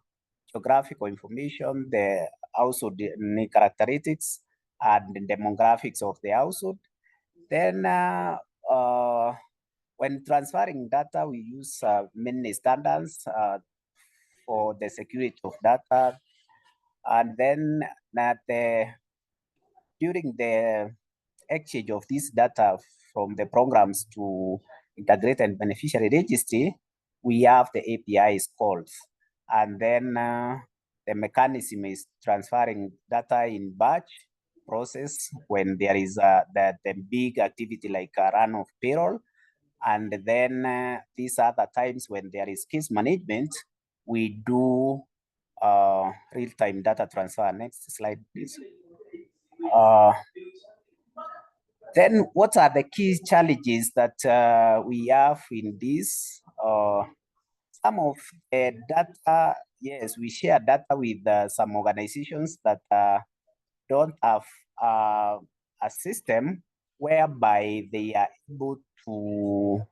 geographical information, the household characteristics, and the demographics of the household. Then when transferring data, we use many standards for the security of data. And then during the exchange of this data from the programs to integrated beneficiary registry, we have the APIs called, and then the mechanism is transferring data in batch process when there is the big activity like a run of payroll. And then these are the times when there is case management, we do real-time data transfer. Next slide, please. Then what are the key challenges that we have in this? Some of the data, yes, we share data with some organizations that don't have a system whereby they are able to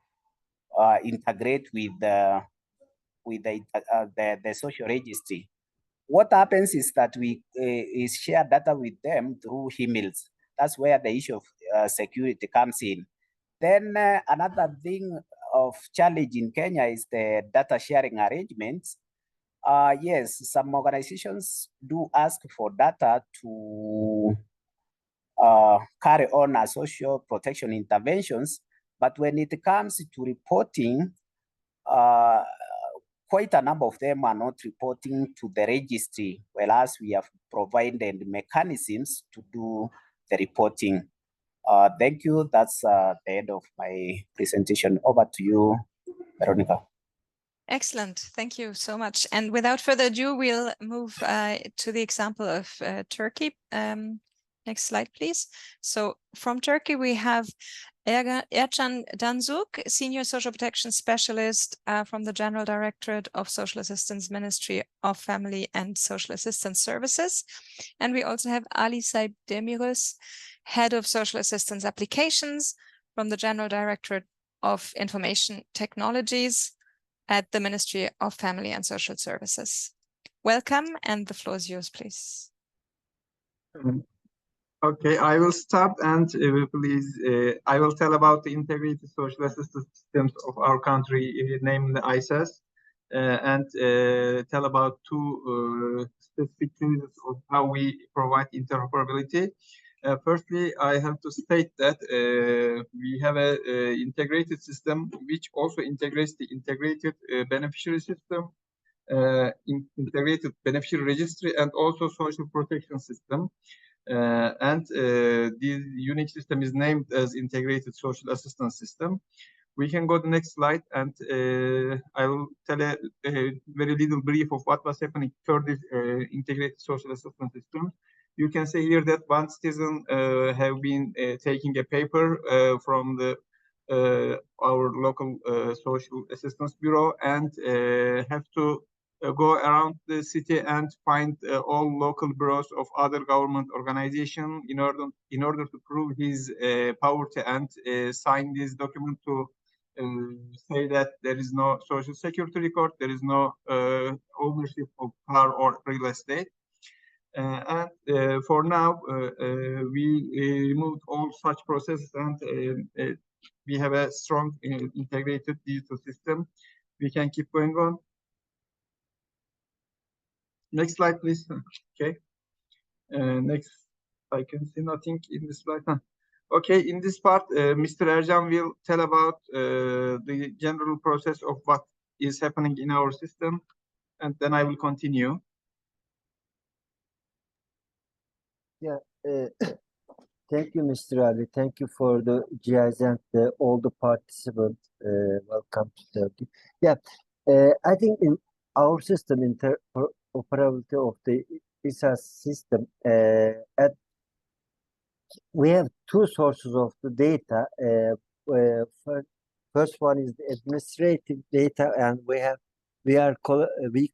integrate with the social registry. What happens is that we is share data with them through emails. That's where the issue of security comes in. Then another thing of challenge in Kenya is the data sharing arrangements. Yes, some organizations do ask for data to carry on a social protection interventions, but when it comes to reporting, quite a number of them are not reporting to the registry, whereas we have provided mechanisms to do the reporting. Thank you. That's the end of my presentation. Over to you, Veronica. Excellent. Thank you so much. And without further ado, we'll move to the example of Turkey. Next slide, please. So from Turkey, we have Ercan Danzuk, Senior Social Protection Specialist from the General Directorate of Social Assistance Ministry of Family and Social Assistance Services. And we also have Ali Saib Demirus, Head of Social Assistance Applications from the General Directorate of Information Technologies at the Ministry of Family and Social Services. Welcome, and the floor is yours, please. Okay, I will start, and please, I will tell about the integrated social assistance systems of our country, namely ISAS, and tell about two specific cases of how we provide interoperability. Firstly, I have to state that we have an integrated system which also integrates the integrated beneficiary system, integrated beneficiary registry, and also social protection system. And this unique system is named as integrated social assistance system. We can go to the next slide, and I will tell a very little brief of what was happening for this integrated social assistance system. You can see here that one citizen have been taking a paper from the our local social assistance bureau, and have to go around the city and find all local bureaus of other government organization in order to prove his poverty and sign this document to say that there is no social security record, there is no ownership of car or real estate. And for now, we removed all such processes, and we have a strong integrated digital system. We can keep going on. Next slide, please. Okay. Next, I can see nothing in this slide. Okay, in this part, Mr. Ercan will tell about the general process of what is happening in our system, and then I will continue. Yeah, thank you, Mr. Ali. Thank you for the GIs and all the participants. Welcome to Turkey. Yeah, I think in our system, interoperability of the ISAS system, we have two sources of the data. First one is the administrative data, and we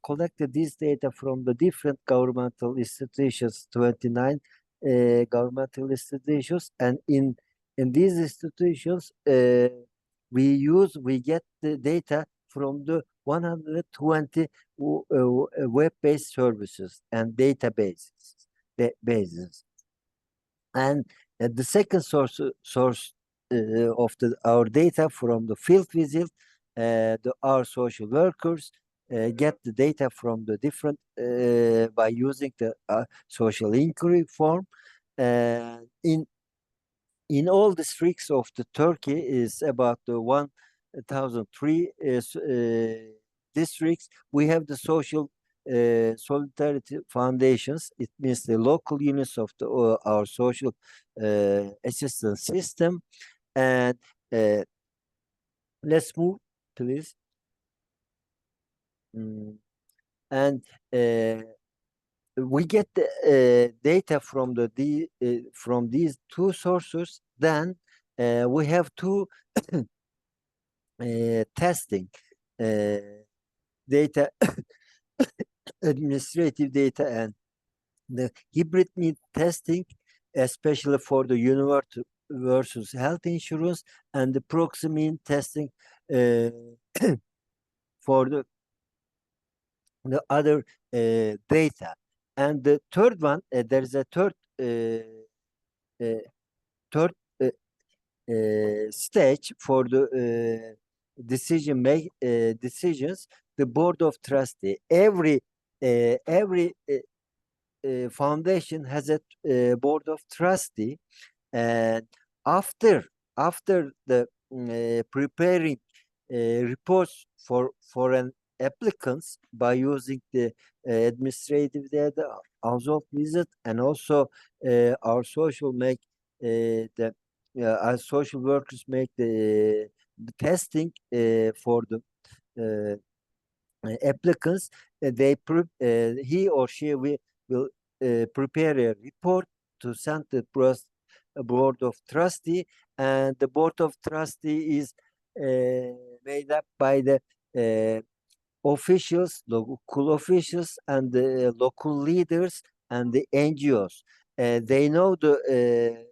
collected this data from the different governmental institutions, 29 governmental institutions, and in these institutions we get the data from the 120 web-based services and databases. And the second source of our data from the field visit, our social workers get the data from the different by using the social inquiry form. In all districts of the Turkey is about the 2003 districts. We have the social solidarity foundations. It means the local units of the our social assistance system. And let's move, please. And we get the data from from these two sources. Then we have two testing data, administrative data, and the hybrid need testing, especially for the universal versus health insurance, and the proxy mean testing for the other data. And the third one, there is a third stage for the decisions. The board of trustee, every foundation has a board of trustee, and after the preparing reports for an applicants by using the administrative data, household visit, and also our social make the our social workers make the testing for the applicants. He or she will prepare a report to send the board of trustee, and the board of trustee is made up by the officials, local officials, and the local leaders and the NGOs. They know the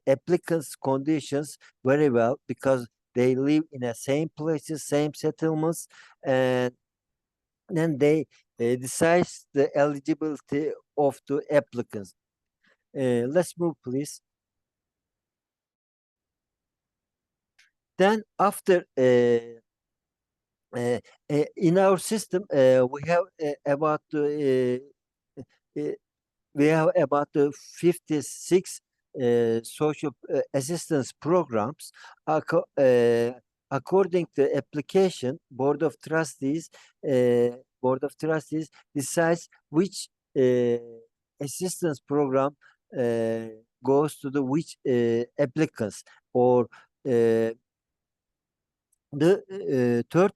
applicants' conditions very well because they live in the same places, same settlements, and then they decide the eligibility of the applicants. Let's move, please. Then after in our system, we have about 56 social assistance programs. According to application, board of trustees decides which assistance program goes to the which applicants, or the third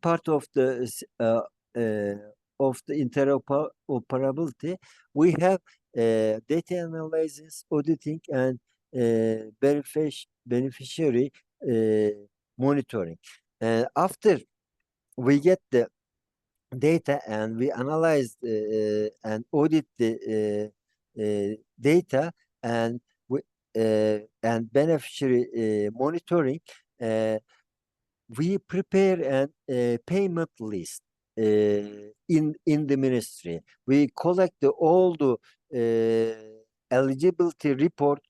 part of the interoperability. We have data analysis, auditing, and beneficiary monitoring. After we get the data and we analyze and audit the data, and beneficiary monitoring, we prepare a payment list in the ministry. We collect all the eligibility report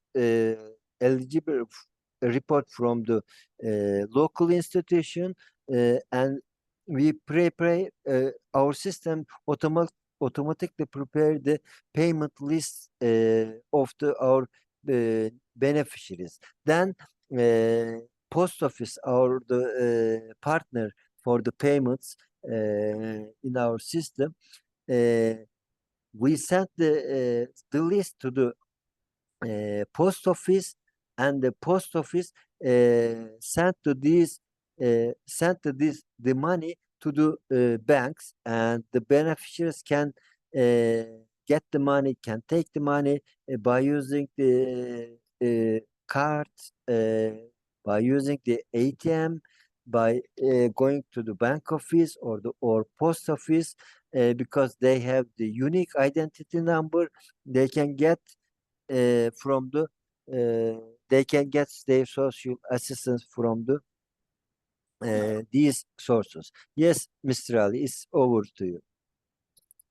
from the local institution, and we prepare our system automatically prepare the payment list of our beneficiaries. Then post office, or the partner for the payments in our system, we send the list to the post office, and the post office sent the money to the banks, and the beneficiaries can get the money, can take the money by using the cards, by using the ATM, by going to the bank office or post office, because they have the unique identity number. They can get from the they can get their social assistance from the these sources. Yes, Mr. Ali, it's over to you.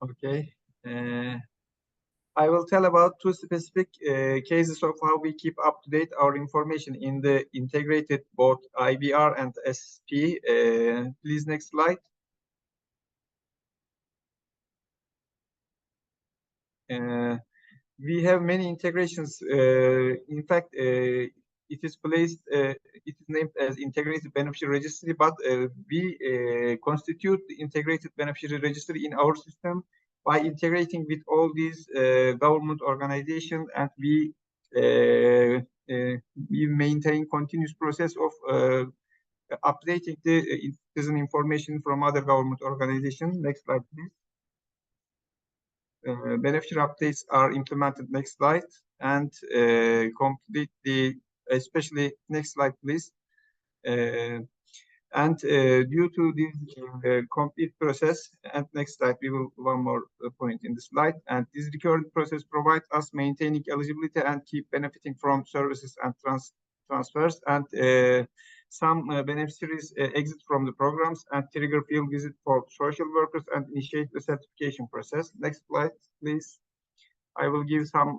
Okay. I will tell about two specific cases of how we keep up to date our information in the integrated both IBR and SP. Please, next slide. We have many integrations. In fact, it is placed, it is named as Integrated Beneficiary Registry, but we constitute the Integrated Beneficiary Registry in our system by integrating with all these government organizations, and we maintain continuous process of updating the citizen information from other government organizations. Next slide, please. Beneficiary updates are implemented. Next slide, and completely, especially next slide, please. And due to this complete process, and next slide, we will one more point in the slide. And this recurrent process provides us maintaining eligibility and keep benefiting from services and transfers. And some beneficiaries exit from the programs and trigger field visit for social workers and initiate the certification process. Next slide, please. I will give some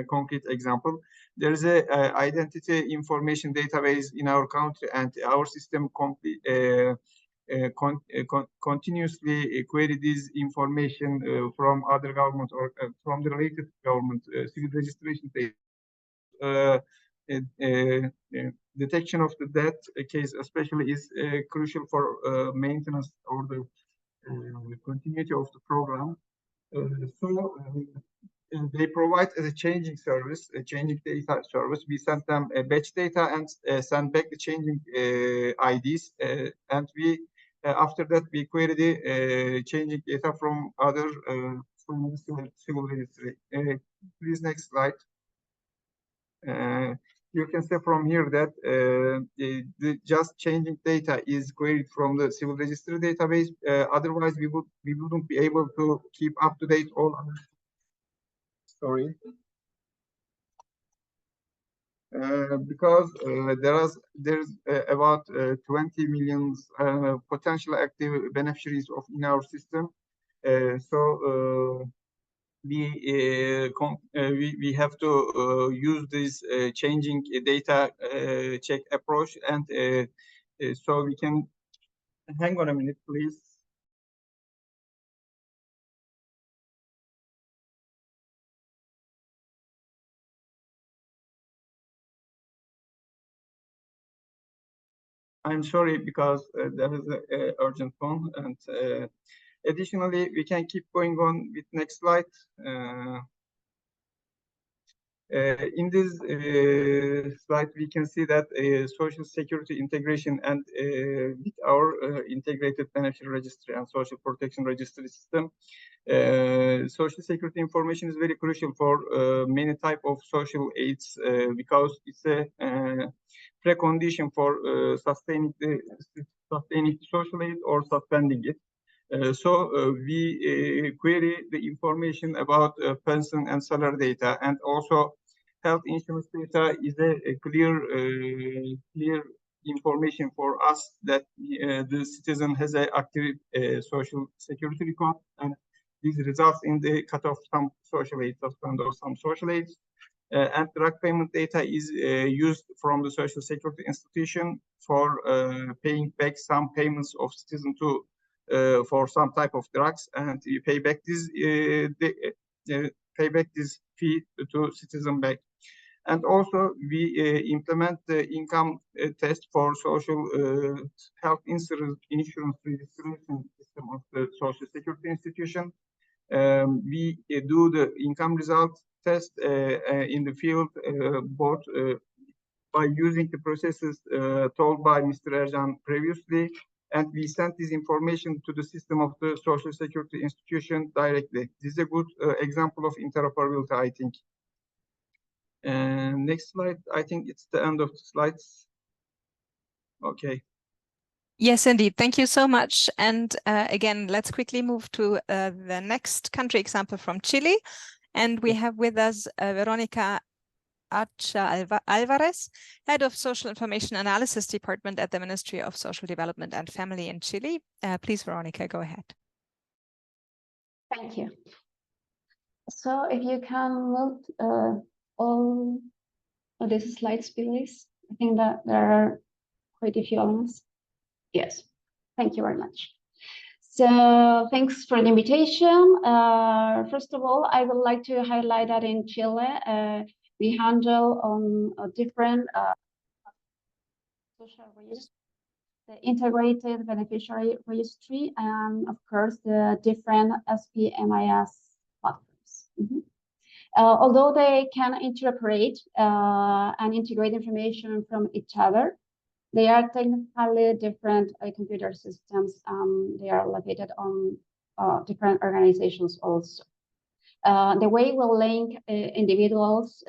concrete example. There is a identity information database in our country, and our system continuously query this information from other government or from the related government civil registration data. Detection of the death case especially is crucial for maintenance or the continuity of the program. They provide as a changing service, a changing data service. We send them a batch data and send back the changing IDs, and we after that we query the changing data from other from the civil registry. Please, next slide. You can see from here that the just changing data is queried from the civil registry database. Otherwise, we wouldn't be able to keep up to date all. Sorry. Because there's about 20 million potential active beneficiaries in our system. We have to use this changing data check approach, and so we can hang on a minute, please. I'm sorry, because there is an urgent phone, and additionally, we can keep going on with next slide. In this slide, we can see that social security integration and with our integrated beneficiary registry and social protection registry system. Social security information is very crucial for many type of social aids because it's a precondition for sustaining the social aid or suspending it. We query the information about pension and salary data, and also health insurance data is a clear information for us that the citizen has an active social security record, and this results in the cut off some social aids, suspend of some social aids. And direct payment data is used from the social security institution for paying back some payments of citizen to for some type of drugs, and you pay back this fee to citizen back. And also we implement the income test for social health insurance registration system of the social security institution. We do the income result test in the field both by using the processes told by Mr. Ercan previously, and we send this information to the system of the social security institution directly. This is a good example of interoperability, I think. Next slide. I think it's the end of the slides. Okay. Yes, indeed. Thank you so much. And again, let's quickly move to the next country example from Chile. And we have with us Veronica Alvarez, Head of Social Information Analysis Department at the Ministry of Social Development and Family in Chile. Please, Veronica, go ahead. Thank you. So if you can move all of these slides, please. I think that there are quite a few elements. Yes, thank you very much. So thanks for the invitation. First of all, I would like to highlight that in Chile, We handle on a different social registry, the integrated beneficiary registry, and of course the different SPMIS platforms. Although they can interoperate and integrate information from each other, they are technically different computer systems. They are located on different organizations also. The way we'll link individuals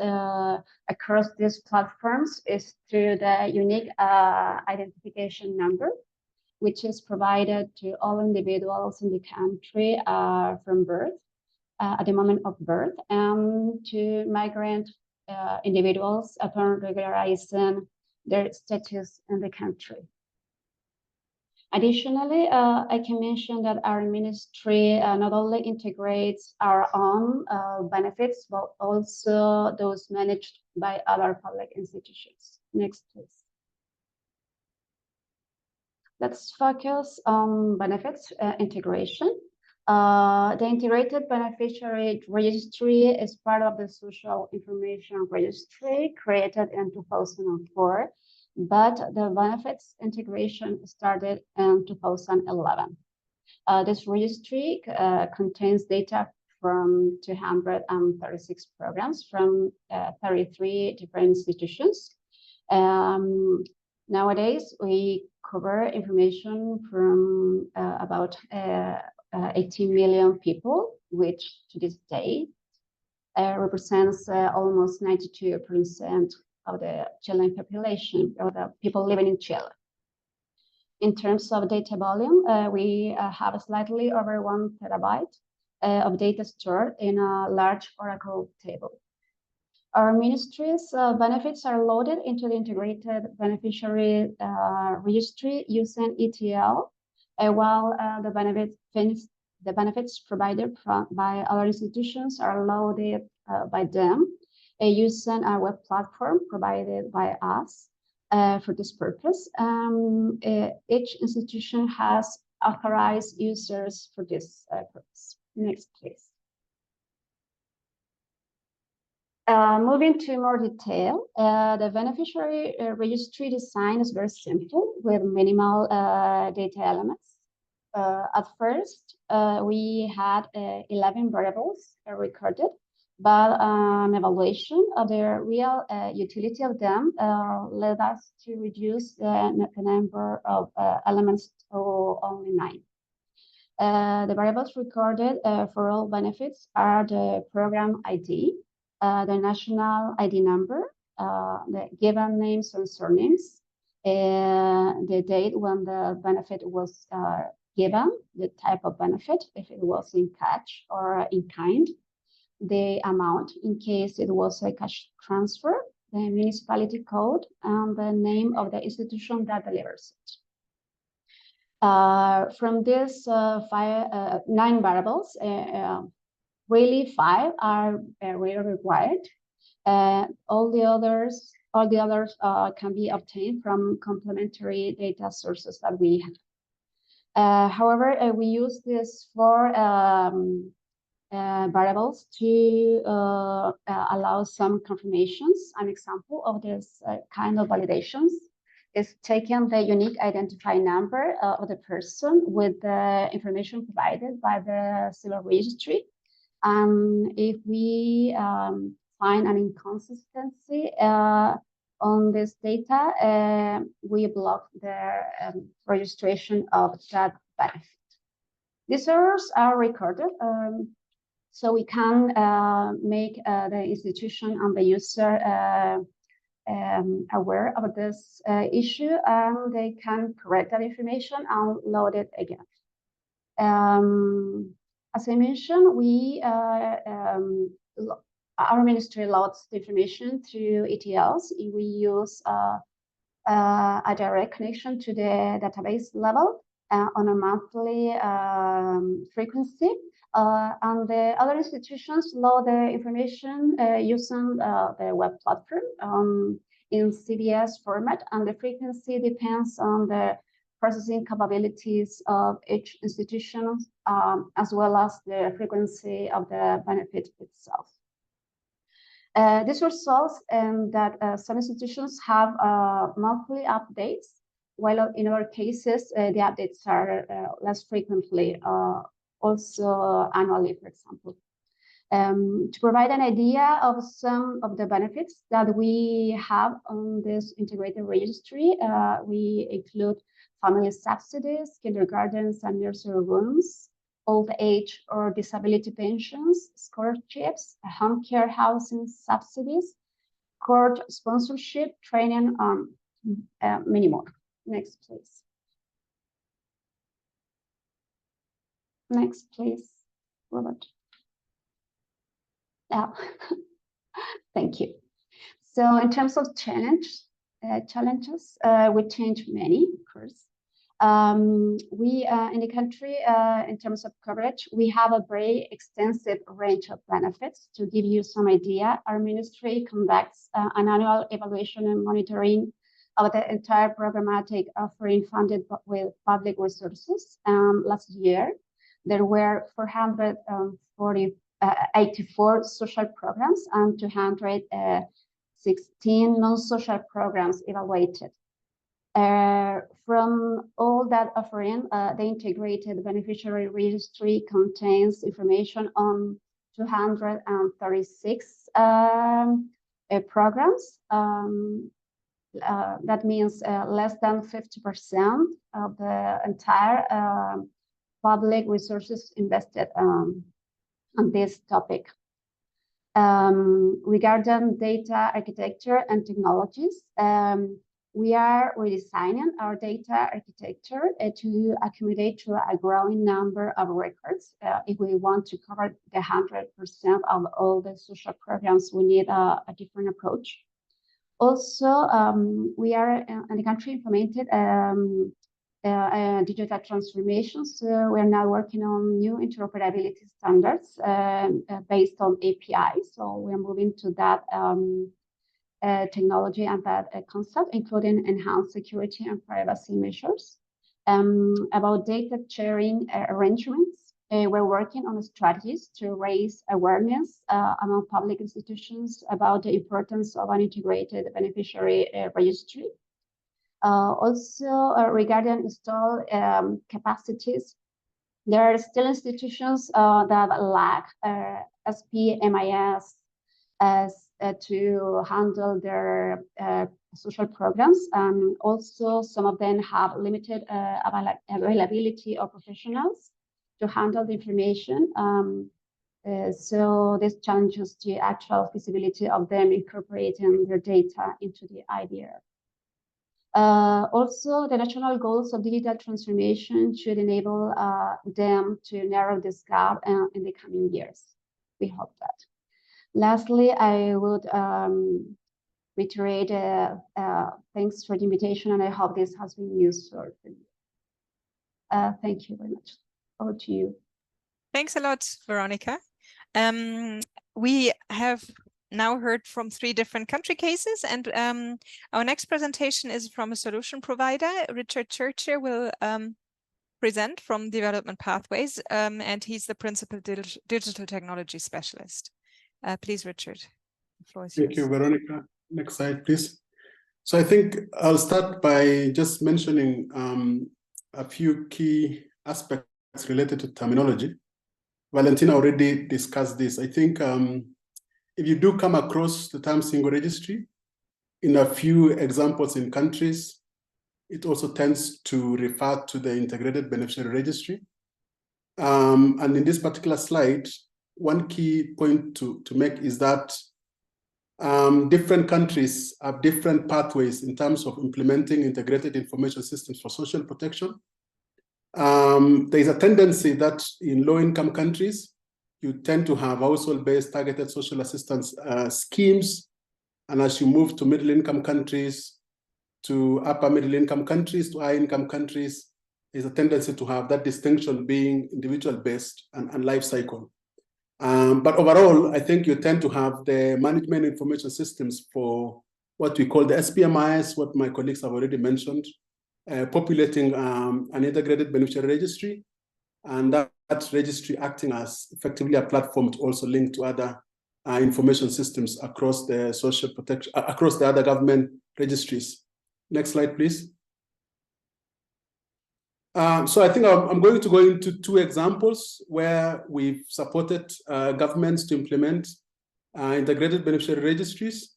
across these platforms is through the unique identification number, which is provided to all individuals in the country from birth, at the moment of birth, and to migrant individuals upon regularizing their status in the country. Additionally, I can mention that our ministry not only integrates our own benefits, but also those managed by other public institutions. Next, please. Let's focus on benefits integration. The Integrated Beneficiary Registry is part of the Social Information Registry created in 2004. But the benefits integration started in 2011. This registry contains data from 236 programs from 33 different institutions. Nowadays, we cover information from about 18 million people, which to this day represents almost 92% of the Chilean population, or the people living in Chile. In terms of data volume, we have slightly over 1 terabyte of data stored in a large Oracle table. Our ministry's benefits are loaded into the Integrated Beneficiary Registry using ETL, while the benefits provided by other institutions are loaded by them using a web platform provided by us for this purpose. Each institution has authorized users for this purpose. Next, please. Moving to more detail, the beneficiary registry design is very simple with minimal data elements. At first, we had 11 variables recorded, but an evaluation of the real utility of them led us to reduce the number of elements to only 9. The variables recorded for all benefits are the program ID, the national ID number, the given names and surnames, the date when the benefit was given, the type of benefit, if it was in cash or in kind, the amount in case it was a cash transfer, the municipality code, and the name of the institution that delivers it. From these 9 variables, really 5 are really required. All the others can be obtained from complementary data sources that we have. However, we use these 4 variables to allow some confirmations. An example of this kind of validations is taking the unique identifying number of the person with the information provided by the civil registry. If we find an inconsistency on this data, we block the registration of that benefit. These errors are recorded, so we can make the institution and the user aware of this issue, and they can correct that information and load it again. As I mentioned, our ministry loads the information through ETLs. We use a direct connection to the database level on a monthly frequency. And the other institutions load the information using the web platform in CDS format, and the frequency depends on the processing capabilities of each institution, as well as the frequency of the benefit itself. This results in that some institutions have monthly updates, while in other cases, the updates are less frequently, also annually, for example. To provide an idea of some of the benefits that we have on this integrated registry, we include family subsidies, kindergartens and nursery rooms, old age or disability pensions, scholarships, home care housing subsidies, court sponsorship, training, many more. Next, please. Next, please, Robert. Yeah, thank you. So in terms of challenges, we change many, of course. We in the country, in terms of coverage, we have a very extensive range of benefits. To give you some idea, our ministry conducts an annual evaluation and monitoring of the entire programmatic offering funded with public resources. Last year, there were 484 social programs and 216 non-social programs evaluated. From all that offering, the integrated beneficiary registry contains information on 236 programs. That means less than 50% of the entire public resources invested on this topic. Regarding data architecture and technologies, we are redesigning our data architecture to accommodate to a growing number of records. If we want to cover the 100% of all the social programs, we need a different approach. Also, we are in the country implemented digital transformation. So we are now working on new interoperability standards based on API. So we are moving to that technology and that concept, including enhanced security and privacy measures. About data sharing arrangements, we're working on strategies to raise awareness among public institutions about the importance of an integrated beneficiary registry. Also, regarding install capacities, there are still institutions that lack SPMIS to handle their social programs, and also some of them have limited availability of professionals to handle the information. So this challenges the actual feasibility of them incorporating their data into the IDR. Also, the national goals of digital transformation should enable them to narrow this gap in the coming years. We hope that. Lastly, I would reiterate thanks for the invitation, and I hope this has been useful for you. Thank you very much. Over to you. Thanks a lot, Veronica. We have now heard from 3 different country cases, and our next presentation is from a solution provider. Richard Churchill will present from Development Pathways, and he's the principal digital technology specialist. Please, Richard, the floor is yours. Thank you, Veronica. Next slide, please. So I think I'll start by just mentioning a few key aspects related to terminology. Valentina already discussed this. I think if you do come across the term single registry, in a few examples in countries, it also tends to refer to the integrated beneficiary registry. And in this particular slide, one key point to make is that different countries have different pathways in terms of implementing integrated information systems for social protection. There is a tendency that in low-income countries, you tend to have household-based targeted social assistance schemes. And as you move to middle-income countries, to upper middle-income countries, to high-income countries, there's a tendency to have that distinction being individual-based and life cycle. But overall, I think you tend to have the management information systems for what we call the SPMIS, what my colleagues have already mentioned, populating an integrated beneficiary registry, and that registry acting as effectively a platform to also link to other information systems across the social protection, across the other government registries. Next slide, please. So I think I'm going to go into two examples where we've supported governments to implement integrated beneficiary registries.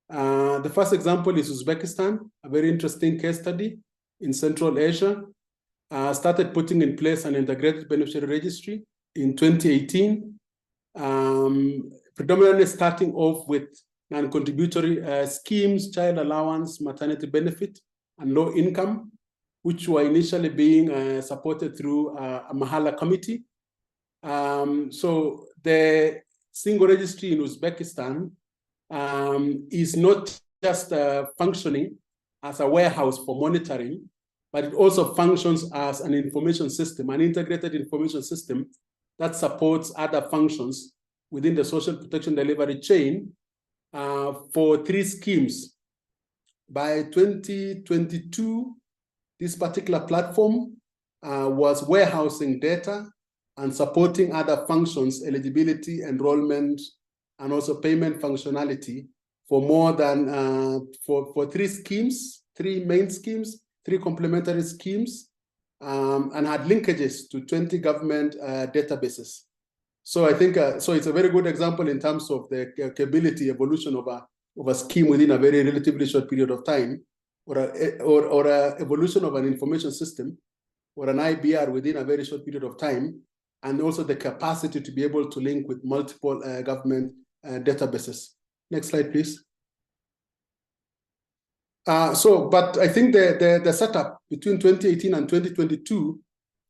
The first example is Uzbekistan, a very interesting case study in Central Asia. Started putting in place an integrated beneficiary registry in 2018, predominantly starting off with non-contributory schemes, child allowance, maternity benefit, and low income, which were initially being supported through a Mahala committee. So the single registry in Uzbekistan is not just functioning as a warehouse for monitoring, but it also functions as an information system, an integrated information system that supports other functions within the social protection delivery chain for 3 schemes. By 2022, this particular platform was warehousing data and supporting other functions, eligibility, enrollment, and also payment functionality for more than, for 3 schemes, 3 main schemes, 3 complementary schemes, and had linkages to 20 government databases. So I think, so it's a very good example in terms of the capability evolution of a scheme within a very relatively short period of time, or a evolution of an information system, or an IBR within a very short period of time, and also the capacity to be able to link with multiple government databases. Next slide, please. But I think the setup between 2018 and 2022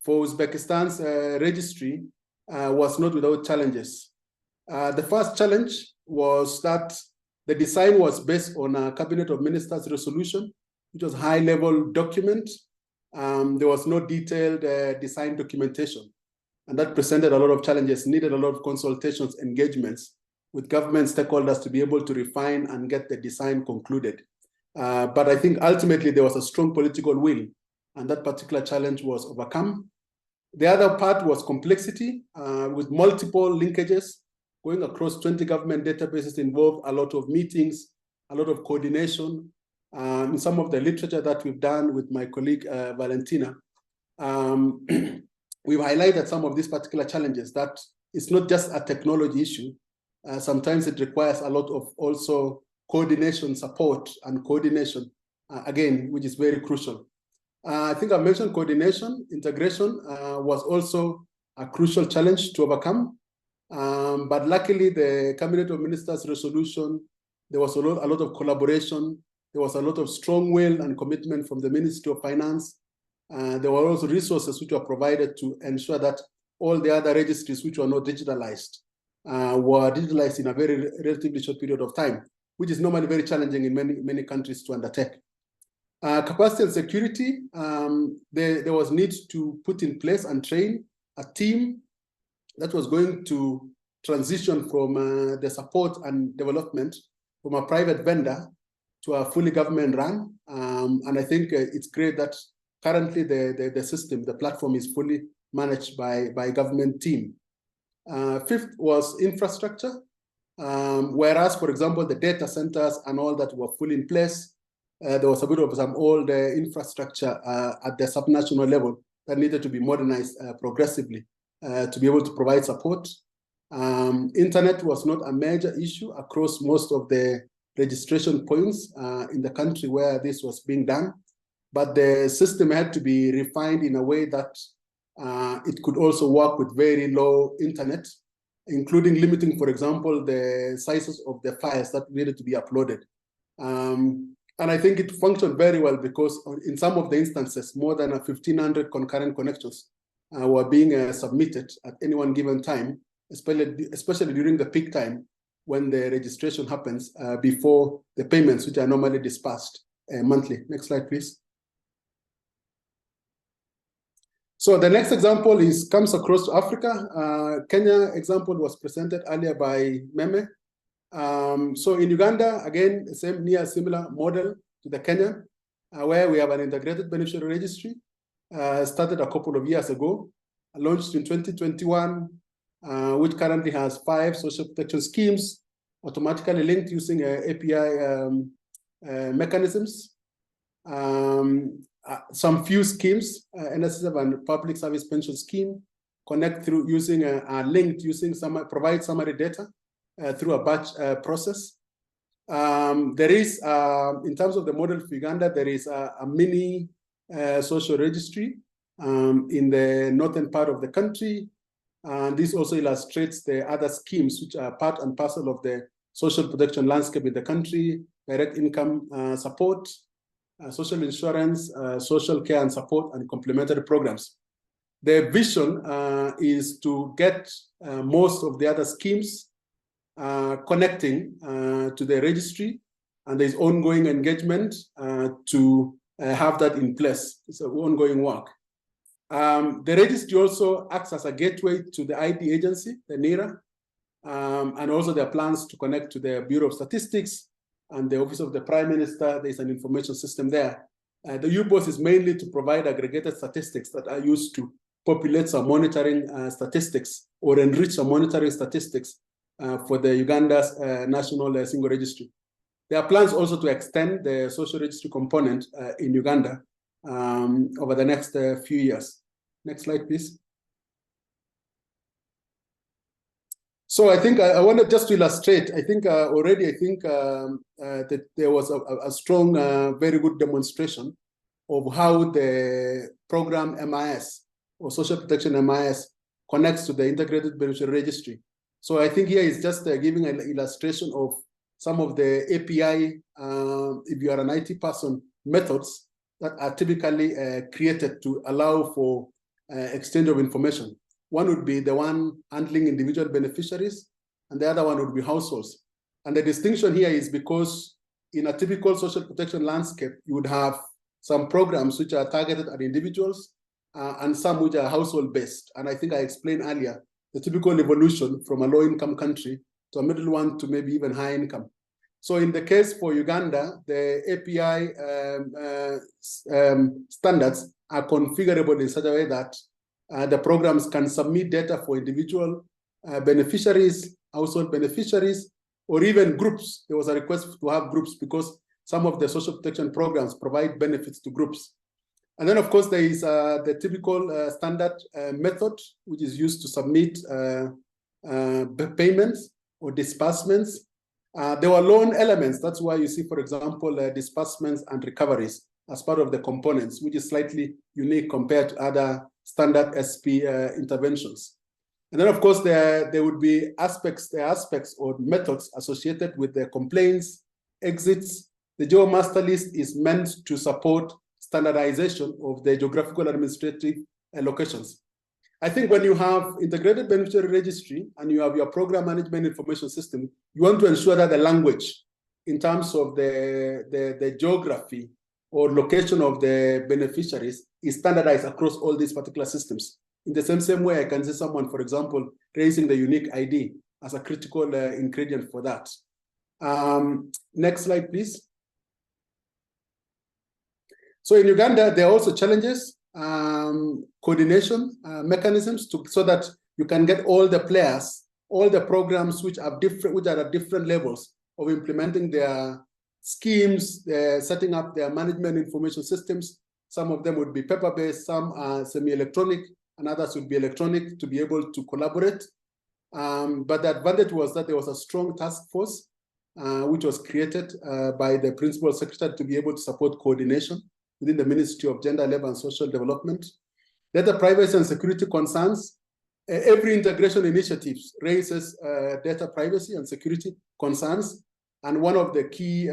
for Uzbekistan's registry was not without challenges. The first challenge was that the design was based on a Cabinet of Ministers resolution, which was a high-level document. There was no detailed design documentation, and that presented a lot of challenges, needed a lot of consultations, engagements with government stakeholders to be able to refine and get the design concluded. But I think ultimately there was a strong political will, and that particular challenge was overcome. The other part was complexity, with multiple linkages going across 20 government databases involved a lot of meetings, a lot of coordination. In some of the literature that we've done with my colleague Valentina, we've highlighted some of these particular challenges, that it's not just a technology issue. Sometimes it requires a lot of also coordination, support, and coordination, again, which is very crucial. I think I mentioned coordination. Integration was also a crucial challenge to overcome. But luckily, the Cabinet of Ministers resolution, there was a lot of collaboration. There was a lot of strong will and commitment from the Ministry of Finance. There were also resources which were provided to ensure that all the other registries which were not digitalized were digitalized in a very relatively short period of time, which is normally very challenging in many countries to undertake. Capacity and security, there was need to put in place and train a team that was going to transition from the support and development from a private vendor to a fully government run. And I think it's great that currently the system, the platform, is fully managed by a government team. Fifth was infrastructure, whereas, for example, the data centers and all that were fully in place. There was a bit of some old infrastructure at the subnational level that needed to be modernized progressively to be able to provide support. Internet was not a major issue across most of the registration points in the country where this was being done, but the system had to be refined in a way that it could also work with very low internet, including limiting, for example, the sizes of the files that needed to be uploaded. And I think it functioned very well because in some of the instances, more than 1,500 concurrent connections were being submitted at any one given time, especially during the peak time when the registration happens before the payments, which are normally dispersed monthly. Next slide, please. So the next example comes across to Africa. Kenya example was presented earlier by Meme. So in Uganda, again, similar model to the Kenyan, where we have an integrated beneficiary registry, started a couple of years ago, launched in 2021, which currently has 5 social protection schemes, automatically linked using API mechanisms. Some few schemes, NSSF and Public Service Pension Scheme, connect through using linked using provide summary data through a batch process. There is, in terms of the model for Uganda, there is a mini social registry in the northern part of the country. And this also illustrates the other schemes which are part and parcel of the social protection landscape in the country: direct income support, social insurance, social care and support, and complementary programs. The vision is to get most of the other schemes connecting to the registry, and there's ongoing engagement to have that in place. It's an ongoing work. The registry also acts as a gateway to the ID agency, the NIRA, and also there are plans to connect to the Bureau of Statistics and the Office of the Prime Minister. There's an information system there. The UBOS is mainly to provide aggregated statistics that are used to populate some monitoring statistics or enrich some monitoring statistics for the Uganda's National Single Registry. There are plans also to extend the social registry component in Uganda over the next few years. Next slide, please. So I think I wanted just to illustrate, I think already, that there was a strong, very good demonstration of how the program MIS or social protection MIS connects to the integrated beneficiary registry. So I think here is just giving an illustration of some of the API, if you are an IT person, methods that are typically created to allow for exchange of information. One would be the one handling individual beneficiaries, and the other one would be households. And the distinction here is because in a typical social protection landscape, you would have some programs which are targeted at individuals and some which are household-based. And I think I explained earlier the typical evolution from a low-income country to a middle one to maybe even high income. So in the case for Uganda, the API standards are configurable in such a way that the programs can submit data for individual beneficiaries, household beneficiaries, or even groups. There was a request to have groups because some of the social protection programs provide benefits to groups. And then, of course, there is the typical standard method, which is used to submit payments or disbursements. There were loan elements. That's why you see, for example, disbursements and recoveries as part of the components, which is slightly unique compared to other standard SP interventions. And then, of course, there would be aspects or methods associated with the complaints, exits. The Geo Master List is meant to support standardization of the geographical administrative locations. I think when you have integrated beneficiary registry and you have your program management information system, you want to ensure that the language in terms of the geography or location of the beneficiaries is standardized across all these particular systems. In the same way, I can see someone, for example, raising the unique ID as a critical ingredient for that. Next slide, please. So in Uganda, there are also challenges, coordination mechanisms so that you can get all the players, all the programs which are at different levels of implementing their schemes, setting up their management information systems. Some of them would be paper-based, some are semi-electronic, and others would be electronic to be able to collaborate. But the advantage was that there was a strong task force which was created by the principal secretary to be able to support coordination within the Ministry of Gender, Labor and Social Development. Data privacy and security concerns. Every integration initiative raises data privacy and security concerns. And one of the key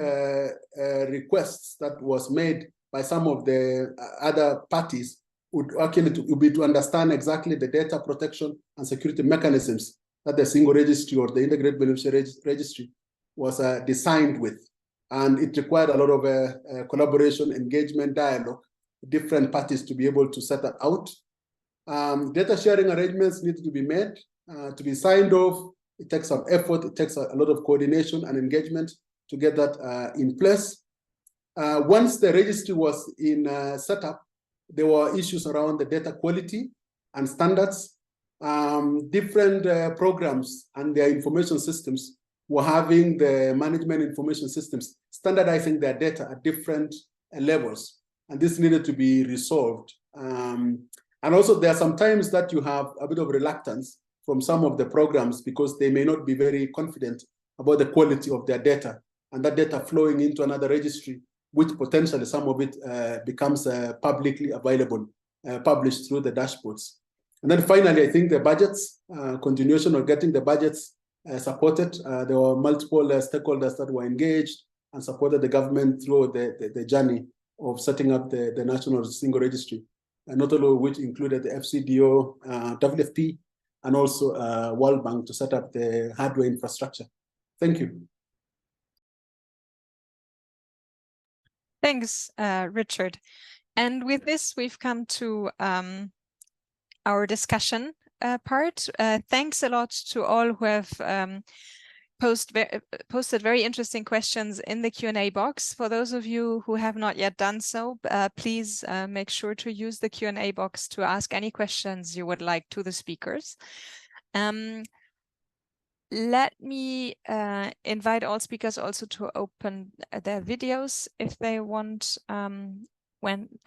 requests that was made by some of the other parties would be to understand exactly the data protection and security mechanisms that the single registry or the integrated beneficiary registry was designed with. And it required a lot of collaboration, engagement, dialogue, different parties to be able to set that out. Data sharing arrangements need to be made, to be signed off. It takes some effort. It takes a lot of coordination and engagement to get that in place. Once the registry was in setup, there were issues around the data quality and standards. Different programs and their information systems were having the management information systems standardizing their data at different levels, and this needed to be resolved. And also, there are some times that you have a bit of reluctance from some of the programs because they may not be very confident about the quality of their data, and that data flowing into another registry, which potentially some of it becomes publicly available, published through the dashboards. And then finally, I think the budgets, continuation of getting the budgets supported. There were multiple stakeholders that were engaged and supported the government through the journey of setting up the National Single Registry, not only which included the FCDO, WFP, and also World Bank to set up the hardware infrastructure. Thank you. Thanks, Richard. And with this, we've come to our discussion part. Thanks a lot to all who have posted very interesting questions in the Q&A box. For those of you who have not yet done so, please make sure to use the Q&A box to ask any questions you would like to the speakers. Let me invite all speakers also to open their videos if they want,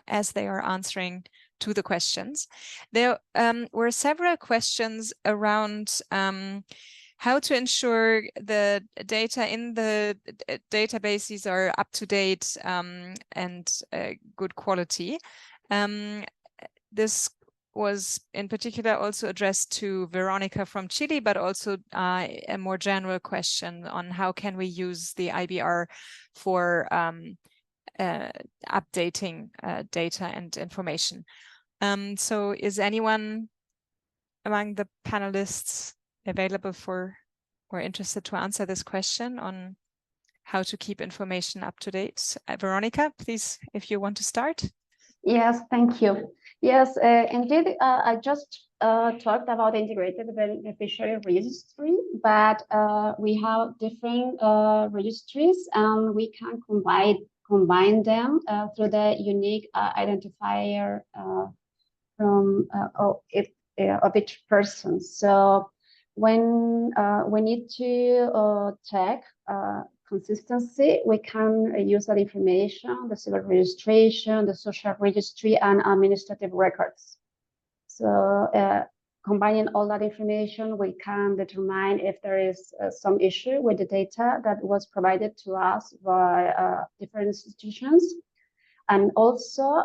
as they are answering to the questions. There were several questions around how to ensure the data in the databases are up to date and good quality. This was in particular also addressed to Veronica from Chile, but also a more general question on how can we use the IBR for updating data and information. So is anyone among the panelists available for or interested to answer this question on how to keep information up to date? Veronica, please, if you want to start. Yes, thank you. Yes, indeed, I just talked about integrated beneficiary registry, but we have different registries, and we can combine them through the unique identifier of each person. So when we need to check consistency, we can use that information, the civil registration, the social registry, and administrative records. So combining all that information, we can determine if there is some issue with the data that was provided to us by different institutions. And also,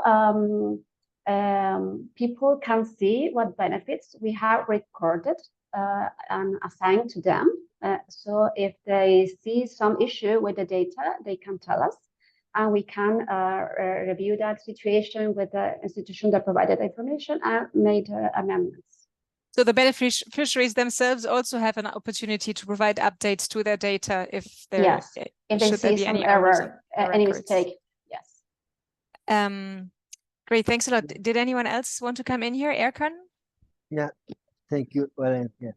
people can see what benefits we have recorded and assigned to them. So if they see some issue with the data, they can tell us, and we can review that situation with the institution that provided the information and made amendments. So the beneficiaries themselves also have an opportunity to provide updates to their data if there if they see some error, any mistake. Yes. Great, thanks a lot. Did anyone else want to come in here? Erkan? Yeah, thank you, Valentina.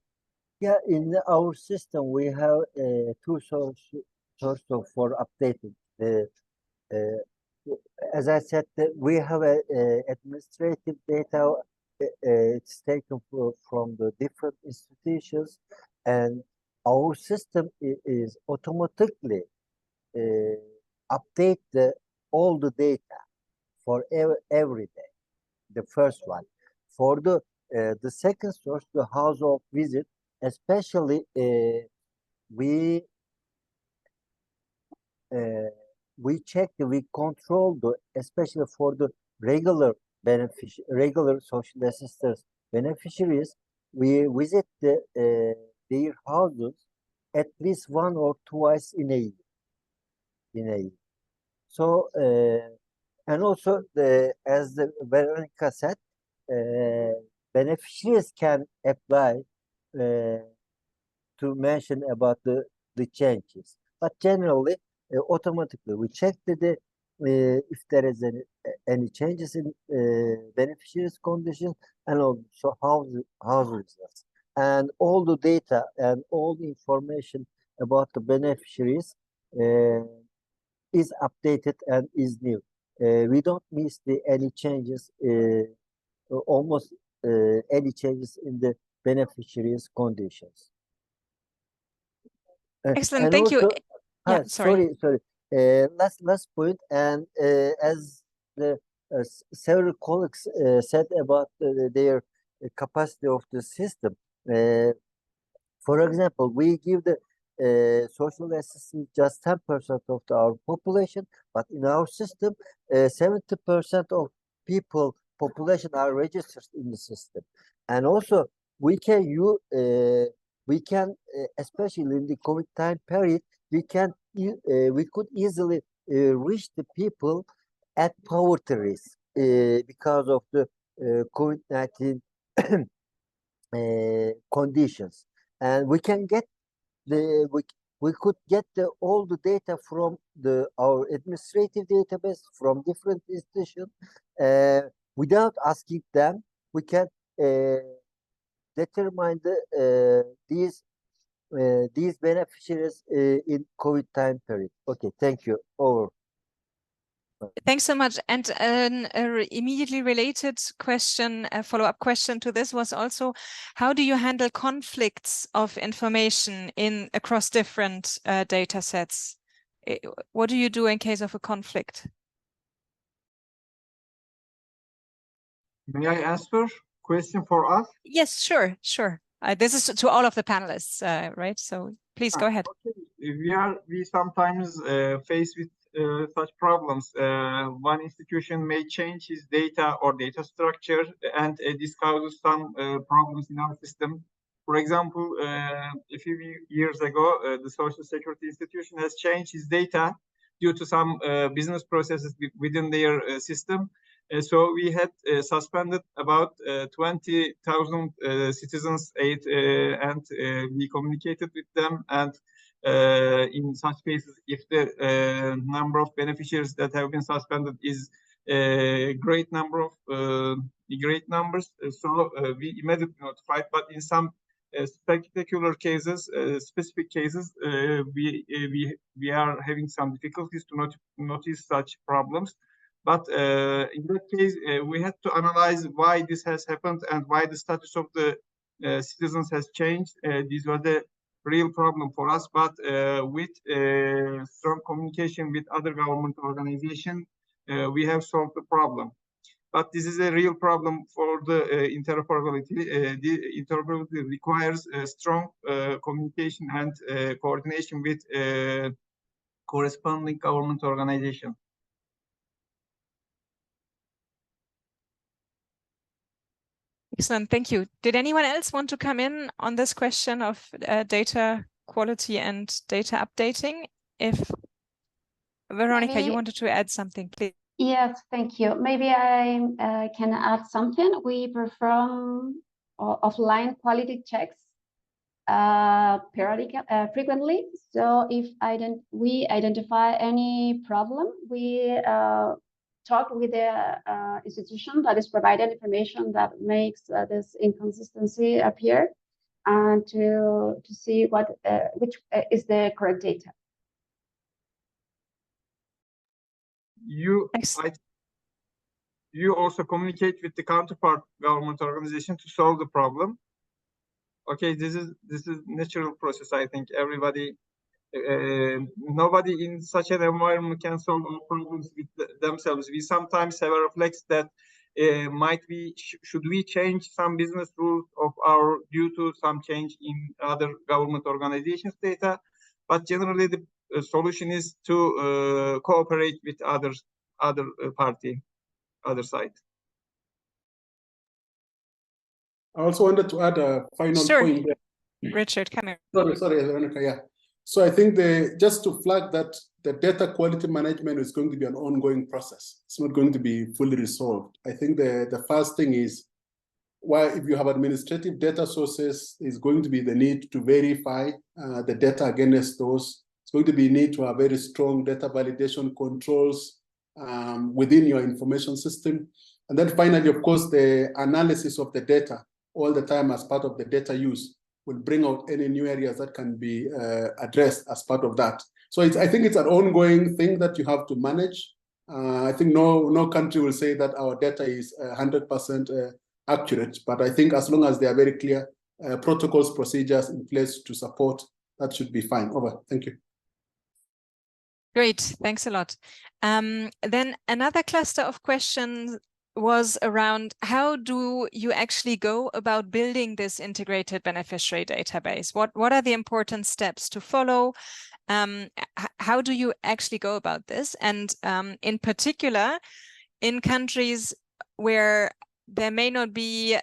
Yeah, in our system, we have two sources for updating. As I said, we have administrative data. It's taken from the different institutions, and our system is automatically update all the data for every day. The first one. For the second source, the house of visit, especially we check, we control especially for the regular social assistance beneficiaries. We visit their houses at least one or twice in a year. So and also as Veronica said, beneficiaries can apply to mention about the changes, but generally automatically we check if there is any changes in beneficiaries' conditions, and also house results, and all the data and all the information about the beneficiaries is updated and is new. We don't miss any changes, almost any changes in the beneficiaries' conditions. Excellent, and thank you. also, Yeah, sorry. sorry. Last point, and as the several colleagues said about their capacity of the system. For example, we give the social assistance just 10% of our population, but in our system, 70% of population are registered in the system, and also we can especially in the COVID time period, we could easily reach the people at poverty risk because of the COVID-19 conditions, and we can get we could get all the data from our administrative database from different institutions without asking them. We can determine these beneficiaries in COVID time period. Okay, thank you. Over. Thanks so much. And an immediately related question, a follow-up question to this was also, how do you handle conflicts of information across different data sets? What do you do in case of a conflict? May I answer? Question for us? Yes, sure. This is to all of the panelists, right? So please go ahead. Okay. We sometimes face with such problems. One institution may change its data or data structure, and this causes some problems in our system. For example, a few years ago, the Social Security institution has changed its data due to some business processes within their system. So we had suspended about 20,000 citizens aid, and we communicated with them. And in such cases, if the number of beneficiaries that have been suspended is a great numbers, so we immediately notified. But in some spectacular cases, specific cases, we are having some difficulties to notice such problems. But in that case, we had to analyze why this has happened and why the status of the citizens has changed. This was a real problem for us, but with strong communication with other government organizations, we have solved the problem. But this is a real problem for the interoperability. The interoperability requires strong communication and coordination with corresponding government organization. Excellent, thank you. Did anyone else want to come in on this question of data quality and data updating? If Veronica, you wanted to add something, please. Yes, thank you. Maybe I can add something. We perform offline quality checks frequently. So if we identify any problem, we talk with the institution that is provided information that makes this inconsistency appear, and to see which is the correct data. You also communicate with the counterpart government organization to solve the problem. Okay, this is natural process. I think everybody. Nobody in such an environment can solve all problems with themselves. We sometimes have a reflex that should we change some business rules of our due to some change in other government organizations' data, but generally the solution is to cooperate with other side. I also wanted to add a final point there. Richard, come here. Sorry, Veronica, yeah. So I think just to flag that the data quality management is going to be an ongoing process. It's not going to be fully resolved. I think the first thing is, if you have administrative data sources, is going to be the need to verify the data against those. It's going to be need to have very strong data validation controls within your information system. And then finally, of course, the analysis of the data all the time as part of the data use will bring out any new areas that can be addressed as part of that. So I think it's an ongoing thing that you have to manage. I think no country will say that our data is 100% accurate, but I think as long as there are very clear protocols, procedures in place to support that should be fine. Over. Thank you. Great, thanks a lot. Then another cluster of questions was around how do you actually go about building this integrated beneficiary database? What are the important steps to follow? How do you actually go about this? And in particular, in countries where there may not be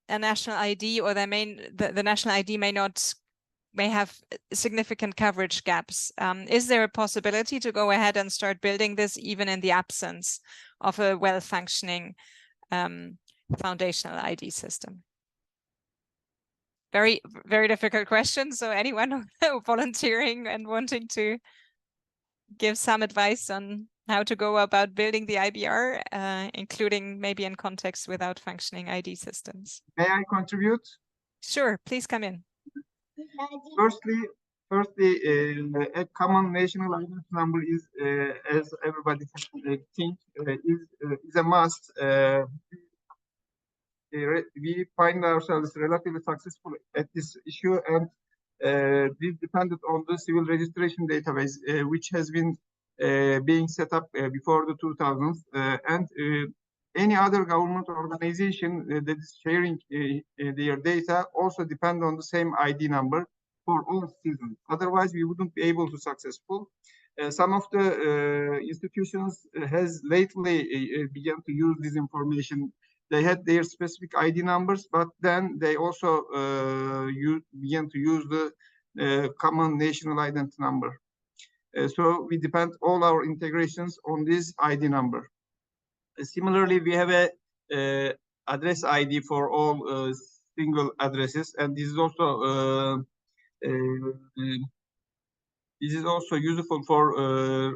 a national ID, or the national ID may have significant coverage gaps. Is there a possibility to go ahead and start building this even in the absence of a well-functioning foundational ID system? Very, very difficult question. So anyone volunteering and wanting to give some advice on how to go about building the IBR, including maybe in context without functioning ID systems. May I contribute? Sure, please come in. Firstly, a common national identity number is, as everybody think, is a must. We find ourselves relatively successful at this issue, and this depended on the civil registration database, which has been being set up before the 2000s, and any other government organization that is sharing their data also depend on the same ID number for all citizens. Otherwise, we wouldn't be able to successful. Some of the institutions has lately began to use this information. They had their specific ID numbers, but then they also began to use the common national identity number. So we depend all our integrations on this ID number. Similarly, we have a address ID for all single addresses, and this is also useful for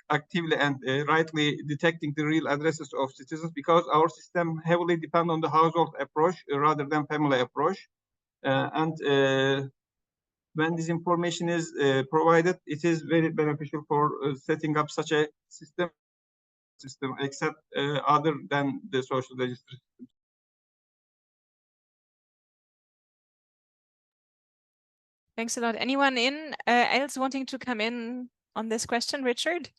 actively and rightly detecting the real addresses of citizens, because our system heavily depends on the household approach rather than family approach. When this information is provided, it is very beneficial for setting up such a system, except other than the social registry system. Thanks a lot. Anyone else wanting to come in on this question, Richard?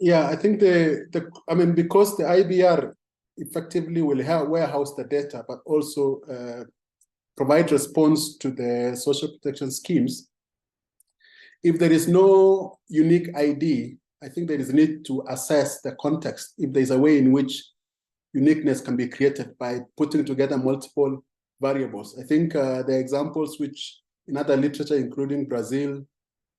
Yeah, I think because the IBR effectively will warehouse the data, but also provide response to the social protection schemes. If there is no unique ID, I think there is a need to assess the context, if there is a way in which uniqueness can be created by putting together multiple variables. I think the examples which in other literature, including Brazil,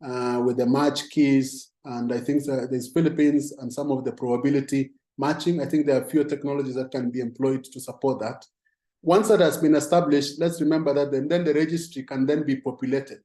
with the match keys, and I think there's Philippines and some of the probability matching. I think there are few technologies that can be employed to support that. Once that has been established, let's remember that then the registry can then be populated,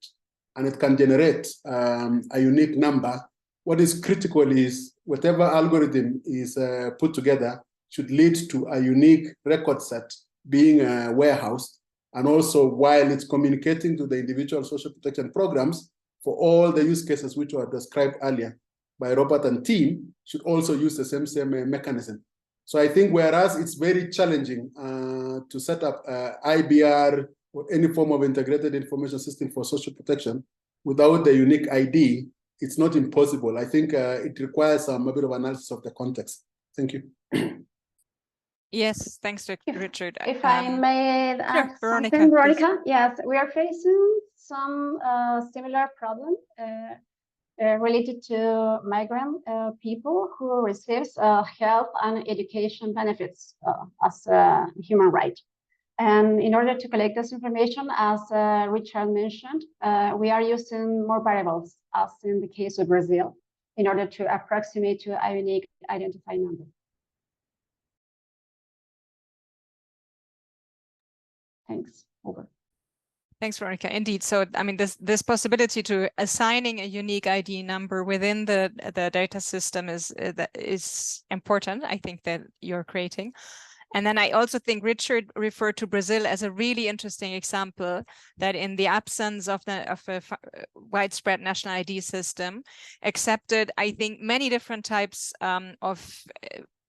and it can generate a unique number. What is critical is whatever algorithm is put together should lead to a unique record set being warehoused, and also while it's communicating to the individual social protection programs for all the use cases which were described earlier by Robert and team, should also use the same mechanism. So I think whereas it's very challenging to set up IBR or any form of integrated information system for social protection without the unique ID, it's not impossible. I think it requires a bit of analysis of the context. Thank you. Yes, thanks, Richard. If I may add Veronica, something, Veronica. Yes, we are facing some similar problem related to migrant people who receives health and education benefits as a human right. And in order to collect this information, as Richard mentioned, we are using more variables, as in the case of Brazil, in order to approximate to a unique identifying number. Thanks. Over. Thanks, Veronica. Indeed. So, I mean, this possibility to assigning a unique ID number within the data system is important. I think that you're creating. And then I also think Richard referred to Brazil as a really interesting example that in the absence of a widespread national ID system, accepted, I think, many different types of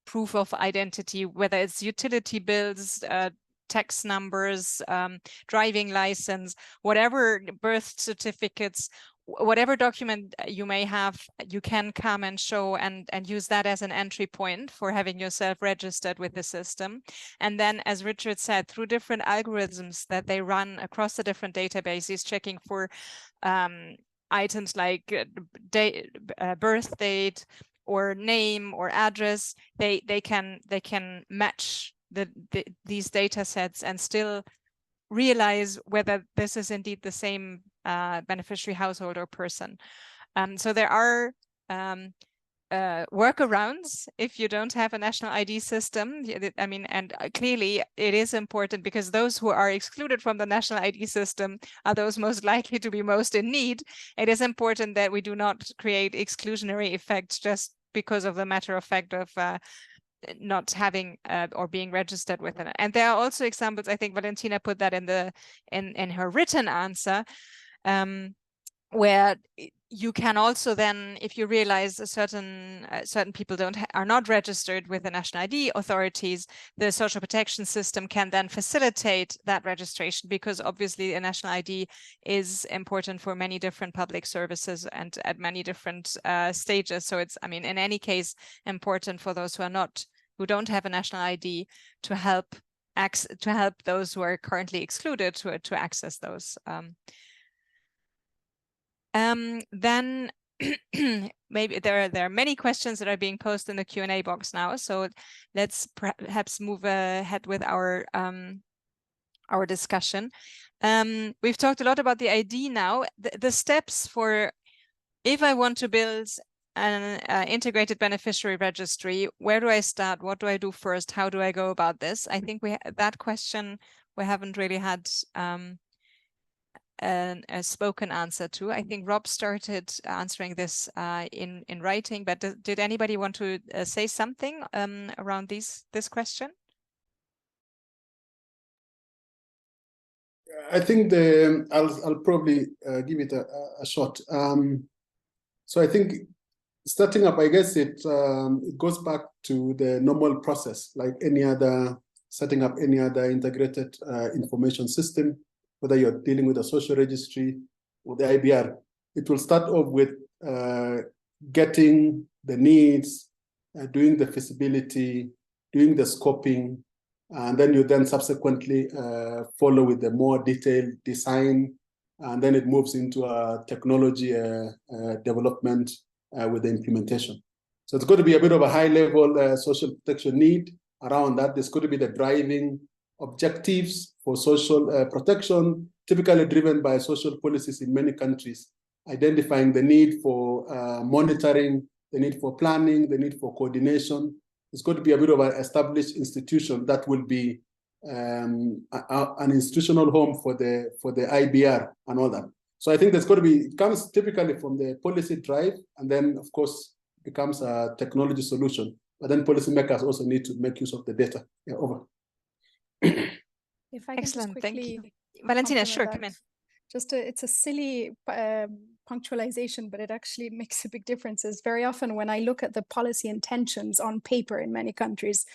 proof of identity, whether it's utility bills, tax numbers, driving license, whatever, birth certificates, whatever document you may have, you can come and show and use that as an entry point for having yourself registered with the system. And then, as Richard said, through different algorithms that they run across the different databases, checking for items like birth date or name or address, they can match these data sets and still realize whether this is indeed the same beneficiary household or person. So there are workarounds if you don't have a national ID system. I mean, and clearly it is important, because those who are excluded from the national ID system are those most likely to be most in need. It is important that we do not create exclusionary effects just because of the matter of fact of not having or being registered with it. And there are also examples, I think Valentina put that in her written answer, where you can also then, if you realize certain people are not registered with the national ID authorities, the social protection system can then facilitate that registration, because obviously a national ID is important for many different public services and at many different stages. So it's, I mean, in any case, important for those who don't have a national ID to help those who are currently excluded to access those. Then maybe there are many questions that are being posted in the Q&A box now. So let's perhaps move ahead with our discussion. We've talked a lot about the ID now. The steps for, if I want to build an integrated beneficiary registry, where do I start? What do I do first? How do I go about this? I think that question we haven't really had a spoken answer to. I think Rob started answering this in writing, but did anybody want to say something around this question? I think I'll probably give it a shot. So I think starting up, I guess it goes back to the normal process, like any other setting up any other integrated information system, whether you're dealing with a social registry or the IBR. It will start off with getting the needs, doing the feasibility, doing the scoping, and then you then subsequently follow with the more detailed design, and then it moves into a technology development with the implementation. So it's going to be a bit of a high-level social protection need around that. There's going to be the driving objectives for social protection, typically driven by social policies in many countries, identifying the need for monitoring, the need for planning, the need for coordination. It's going to be a bit of an established institution that will be an institutional home for the IBR and all that. So I think there's going to be, it comes typically from the policy drive, and then of course becomes a technology solution. But then policymakers also need to make use of the data. Yeah, over. If I can Excellent, just thank quickly you. Valentina, sure, that. come in. It's a silly punctualization, but it actually makes a big difference. Is very often when I look at the policy intentions on paper in many countries,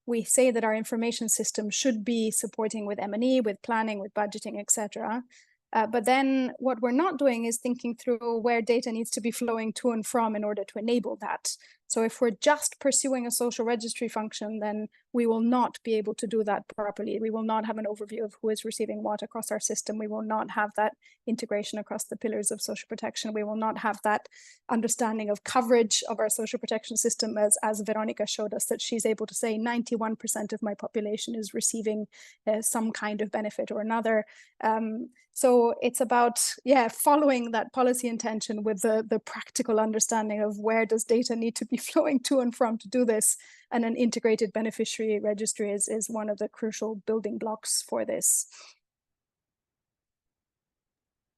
we say that our information system should be supporting with M&E, with planning, with budgeting, etc. But then what we're not doing is thinking through where data needs to be flowing to and from in order to enable that. So if we're just pursuing a social registry function, then we will not be able to do that properly. We will not have an overview of who is receiving what across our system. We will not have that integration across the pillars of social protection. We will not have that understanding of coverage of our social protection system, as Veronica showed us, that she's able to say 91% of my population is receiving some kind of benefit or another. So it's about, following that policy intention with the practical understanding of where does data need to be flowing to and from to do this. And an integrated beneficiary registry is one of the crucial building blocks for this.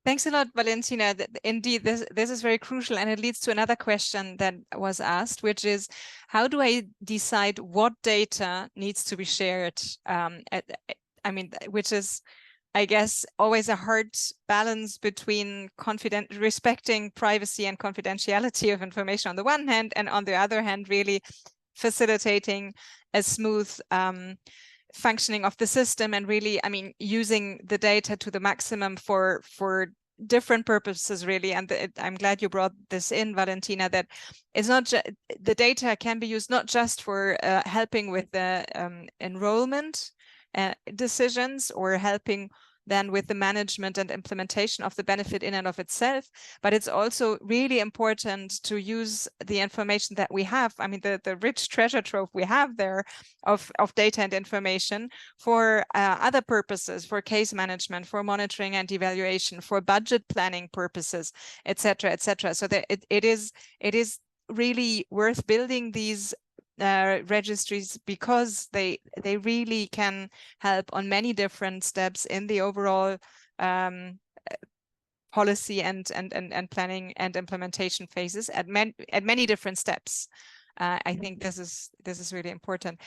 Thanks a lot, Valentina. Indeed, this is very crucial, and it leads to another question that was asked, which is, how do I decide what data needs to be shared? Which is, I guess, always a hard balance between respecting privacy and confidentiality of information on the one hand, and on the other hand, really facilitating a smooth functioning of the system, and really, I mean, using the data to the maximum for different purposes, really. And I'm glad you brought this in, Valentina, that it's not the data can be used not just for helping with the enrollment decisions, or helping then with the management and implementation of the benefit in and of itself, but it's also really important to use the information that we have. I mean, the rich treasure trove we have there of data and information for other purposes, for case management, for monitoring and evaluation, for budget planning purposes, etc., etc. So that it is really worth building these registries, because they really can help on many different steps in the overall policy and planning and implementation phases at many different steps. I think this is really important.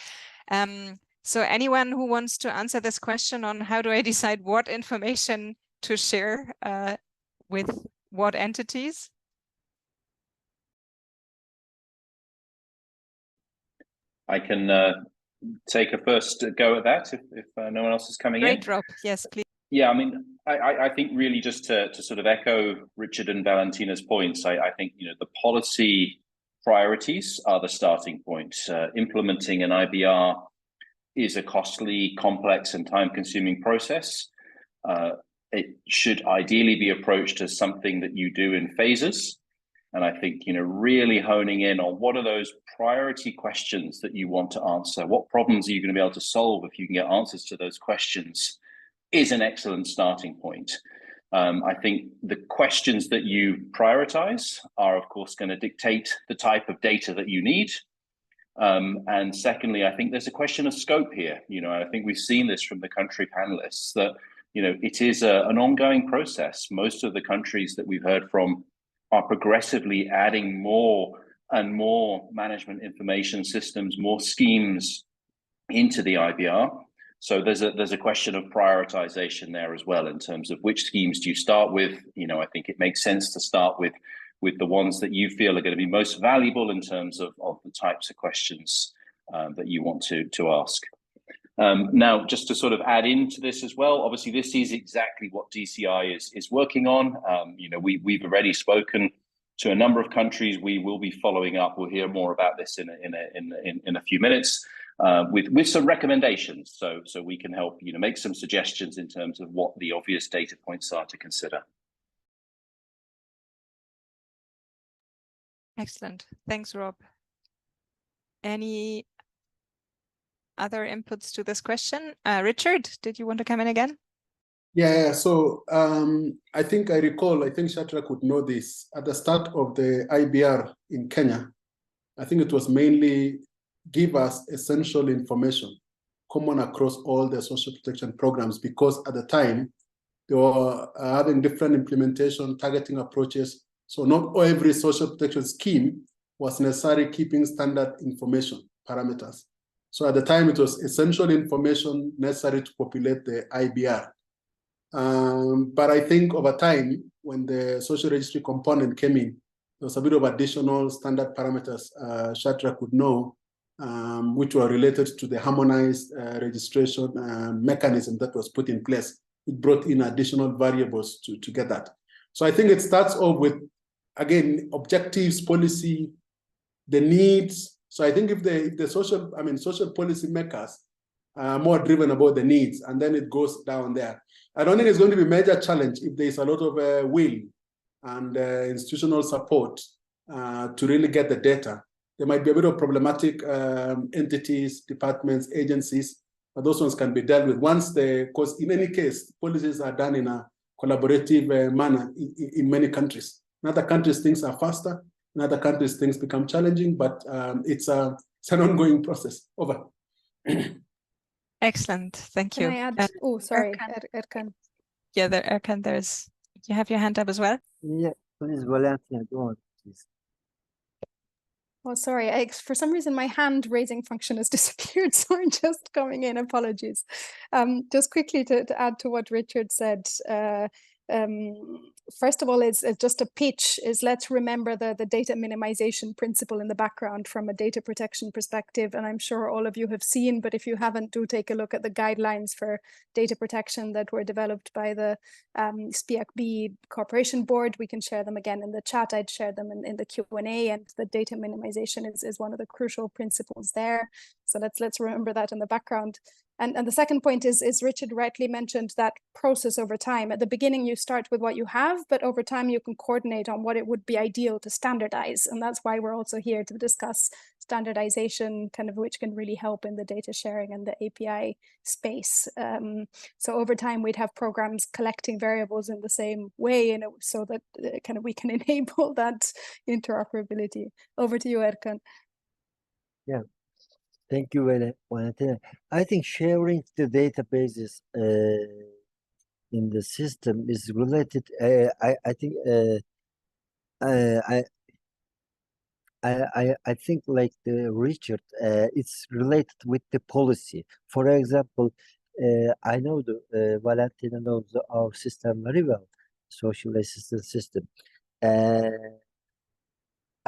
So anyone who wants to answer this question on how do I decide what information to share with what entities? I can take a first go at that if no one else is coming in. Great, Rob. Yes, please. Yeah, I mean, I think really just to sort of echo Richard and Valentina's points, I think, you know, the policy priorities are the starting point. Implementing an IBR is a costly, complex, and time-consuming process. It should ideally be approached as something that you do in phases. And I think, you know, really honing in on what are those priority questions that you want to answer? What problems are you going to be able to solve if you can get answers to those questions is an excellent starting point. I think the questions that you prioritize are, of course, going to dictate the type of data that you need. And secondly, I think there's a question of scope here. You know, I think we've seen this from the country panelists that, you know, it is an ongoing process. Most of the countries that we've heard from are progressively adding more and more management information systems, more schemes into the IBR. So there's a question of prioritization there as well, in terms of which schemes do you start with. You know, I think it makes sense to start with the ones that you feel are going to be most valuable in terms of the types of questions that you want to ask. Now, just to sort of add into this as well, obviously this is exactly what DCI is working on. You know, we've already spoken to a number of countries. We will be following up. We'll hear more about this in a few minutes with some recommendations, so we can help, you know, make some suggestions in terms of what the obvious data points are to consider. Excellent. Thanks, Rob. Any other inputs to this question? Richard, did you want to come in again? Yeah, so I think Shadrach would know this. At the start of the IBR in Kenya, I think it was mainly give us essential information common across all the social protection programs, because at the time they were having different implementation targeting approaches. So not every social protection scheme was necessarily keeping standard information parameters. So at the time, it was essential information necessary to populate the IBR. But I think over time, when the social registry component came in, there was a bit of additional standard parameters Shadrach would know, which were related to the harmonized registration mechanism that was put in place. It brought in additional variables to get that. So I think it starts off with, again, objectives, policy, the needs. So I think if the social policy makers are more driven about the needs, and then it goes down there. I don't think it's going to be a major challenge if there's a lot of will and institutional support to really get the data. There might be a bit of problematic entities, departments, agencies, but those ones can be dealt with once because in any case, policies are done in a collaborative manner in many countries. In other countries, things are faster. In other countries, things become challenging, but it's an ongoing process. Over. Excellent, thank you. Can I add? Oh, sorry, Erkan. Yeah, Erkan, you have your hand up as well? Yeah, please, Valentina, go on, please. Oh, sorry, for some reason my hand raising function has disappeared, so I'm just coming in, apologies. Just quickly to add to what Richard said, First of all, it's just a pitch, is let's remember the data minimization principle in the background from a data protection perspective. And I'm sure all of you have seen, but if you haven't, do take a look at the guidelines for data protection that were developed by the SPIAC-B Corporation Board. We can share them again in the chat. I'd share them in the Q&A, and the data minimization is one of the crucial principles there. So let's remember that in the background. And the second point is Richard rightly mentioned that process over time. At the beginning, you start with what you have, but over time you can coordinate on what it would be ideal to standardize. And that's why we're also here to discuss standardization, kind of which can really help in the data sharing and the API space. So over time, we'd have programs collecting variables in the same way, and so that kind of we can enable that interoperability. Over to you, Erkan. Yeah. Thank you, Valentina. I think sharing the databases in the system is related. I think I think like the Richard, it's related with the policy. For example, I know the Valentina knows our system very well, social assistance system. I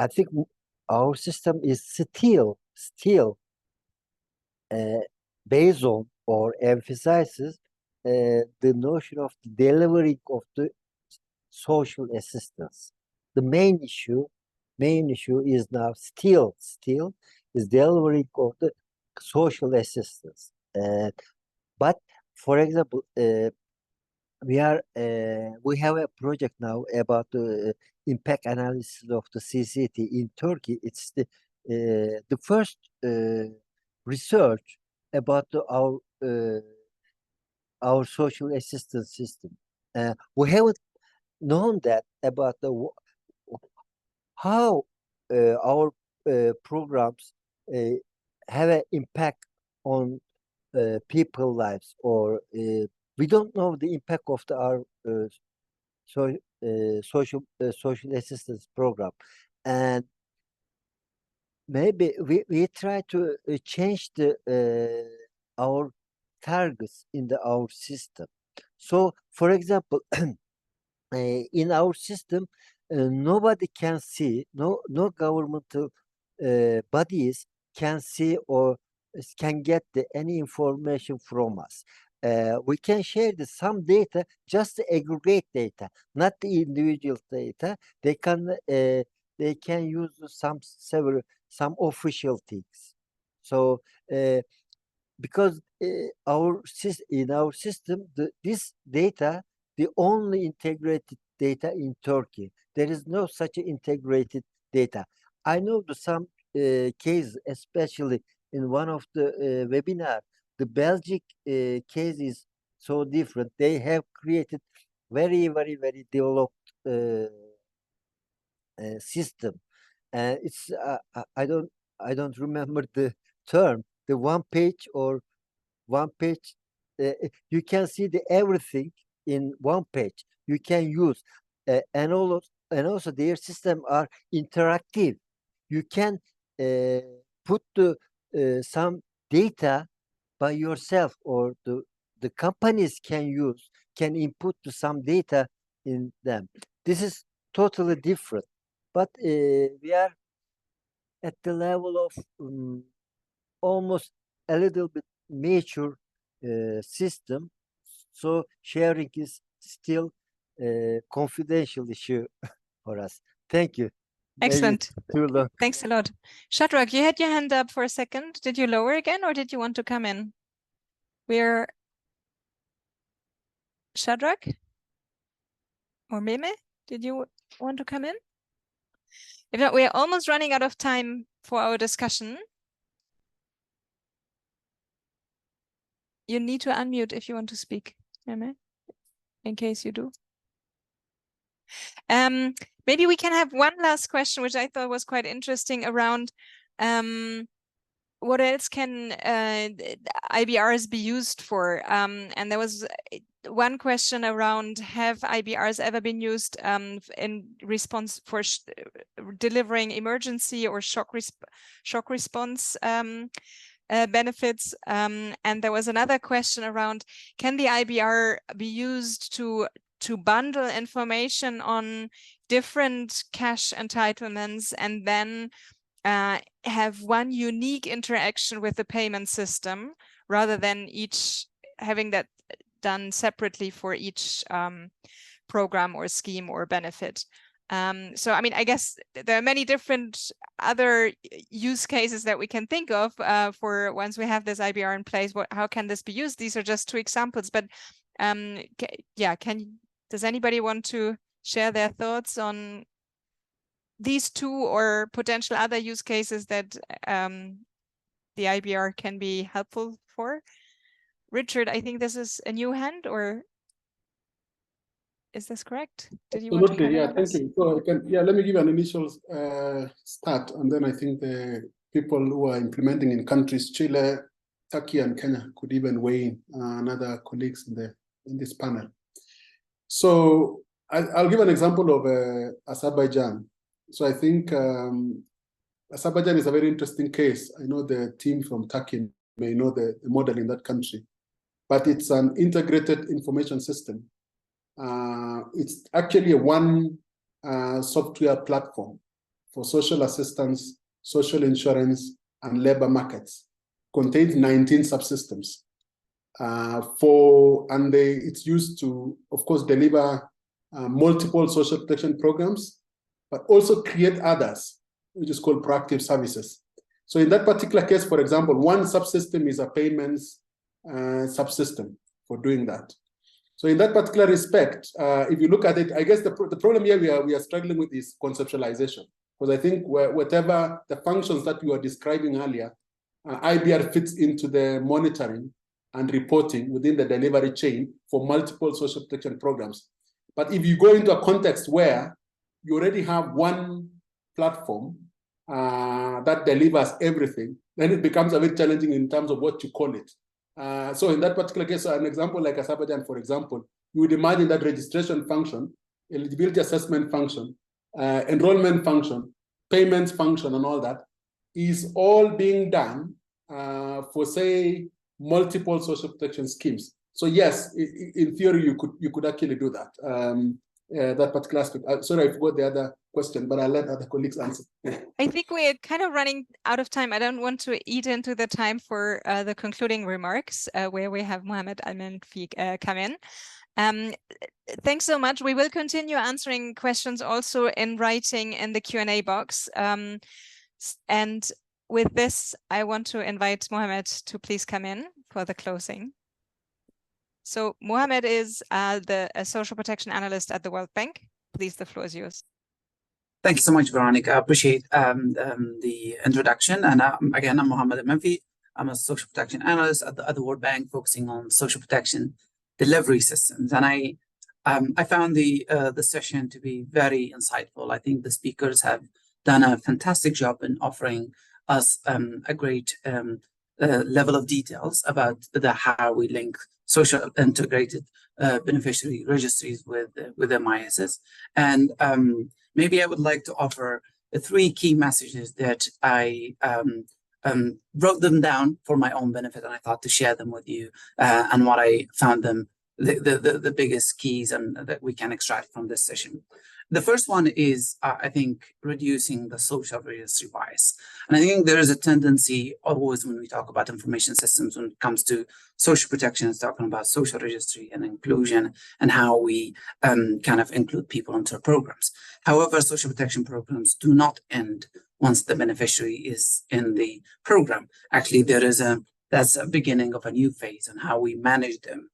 think our system is still based on or emphasizes the notion of the delivery of the social assistance. The main issue is now still is delivery of the social assistance. But for example, we have a project now about the impact analysis of the CCT in Turkey. It's the first research about our social assistance system. We haven't known that about how our programs have an impact on people's lives, or we don't know the impact of our social assistance program. And maybe we try to change our targets in our system. So, for example, in our system, nobody can see, no governmental bodies can see or can get any information from us. We can share some data, just the aggregate data, not the individual data. They can use some official things. So because in our system, this data, the only integrated data in Turkey. There is no such integrated data. I know some cases, especially in one of the webinar, the Belgic case is so different. They have created very, very, very developed system. It's I don't remember the term. The one page, you can see everything in one page. You can use and also their system are interactive. You can put some data by yourself, or the companies can input some data in them. This is totally different, but we are at the level of almost a little bit mature system, so sharing is still a confidential issue for us. Thank you. Excellent. Too long. Thanks a lot. Shadrach, you had your hand up for a second. Did you lower again, or did you want to come in? We're Shadrach or Meme, did you want to come in? If not, we're almost running out of time for our discussion. You need to unmute if you want to speak, Meme, in case you do. Maybe we can have one last question, which I thought was quite interesting, around what else can IBRs be used for? And there was one question around, have IBRs ever been used in response for delivering emergency or shock response benefits? And there was another question around, can the IBR be used to to bundle information on different cash entitlements and then have one unique interaction with the payment system rather than each having that done separately for each program or scheme or benefit. So, I mean, I guess there are many different other use cases that we can think of for once we have this IBR in place. How can this be used? These are just two examples, but yeah, does anybody want to share their thoughts on these two or potential other use cases that the IBR can be helpful for? Richard, I think this is a new hand, or is this correct? Did you want to comment on this? Thank you. So let me give an initial start, and then I think the people who are implementing in countries, Chile, Turkey, and Kenya could even weigh in, and other colleagues in this panel. So I'll give an example of Azerbaijan. So I think Azerbaijan is a very interesting case. I know the team from Turkey may know the model in that country, but it's an integrated information system. It's actually a one software platform for social assistance, social insurance, and labor markets. Contains 19 subsystems. It's used to, of course, deliver multiple social protection programs, but also create others, which is called proactive services. So in that particular case, for example, one subsystem is a payments subsystem for doing that. So in that particular respect, if you look at it, I guess the problem here we are struggling with is conceptualization. Because I think whatever the functions that you were describing earlier, IBR fits into the monitoring and reporting within the delivery chain for multiple social protection programs. But if you go into a context where you already have one platform that delivers everything, then it becomes a bit challenging in terms of what you call it. So in that particular case, an example like Azerbaijan, for example, you would imagine that registration function, eligibility assessment function, enrollment function, payments function, and all that is all being done for, say, multiple social protection schemes. So yes, in theory, you could actually do that. That particular aspect. Sorry, I forgot the other question, but I'll let other colleagues answer. I think we're kind of running out of time. I don't want to eat into the time for the concluding remarks, where we have Mohammed Al-Menfi come in. Thanks so much. We will continue answering questions also in writing in the Q&A box. And with this, I want to invite Mohammed to please come in for the closing. So Mohammed is a social protection analyst at the World Bank. Please, the floor is yours. Thank you so much, Veronica. I appreciate the introduction. And again, I'm Mohammed Al-Menfi. I'm a social protection analyst at the World Bank, focusing on social protection delivery systems. And I found the session to be very insightful. I think the speakers have done a fantastic job in offering us a great level of details about how we link social integrated beneficiary registries with MISs. And maybe I would like to offer the 3 key messages that I wrote them down for my own benefit, and I thought to share them with you, and what I found them the biggest keys and that we can extract from this session. The first one is, I think, reducing the social registry bias. And I think there is a tendency always when we talk about information systems, when it comes to social protection, it's talking about social registry and inclusion and how we kind of include people into our programs. However, social protection programs do not end once the beneficiary is in the program. Actually, that's a beginning of a new phase on how we manage them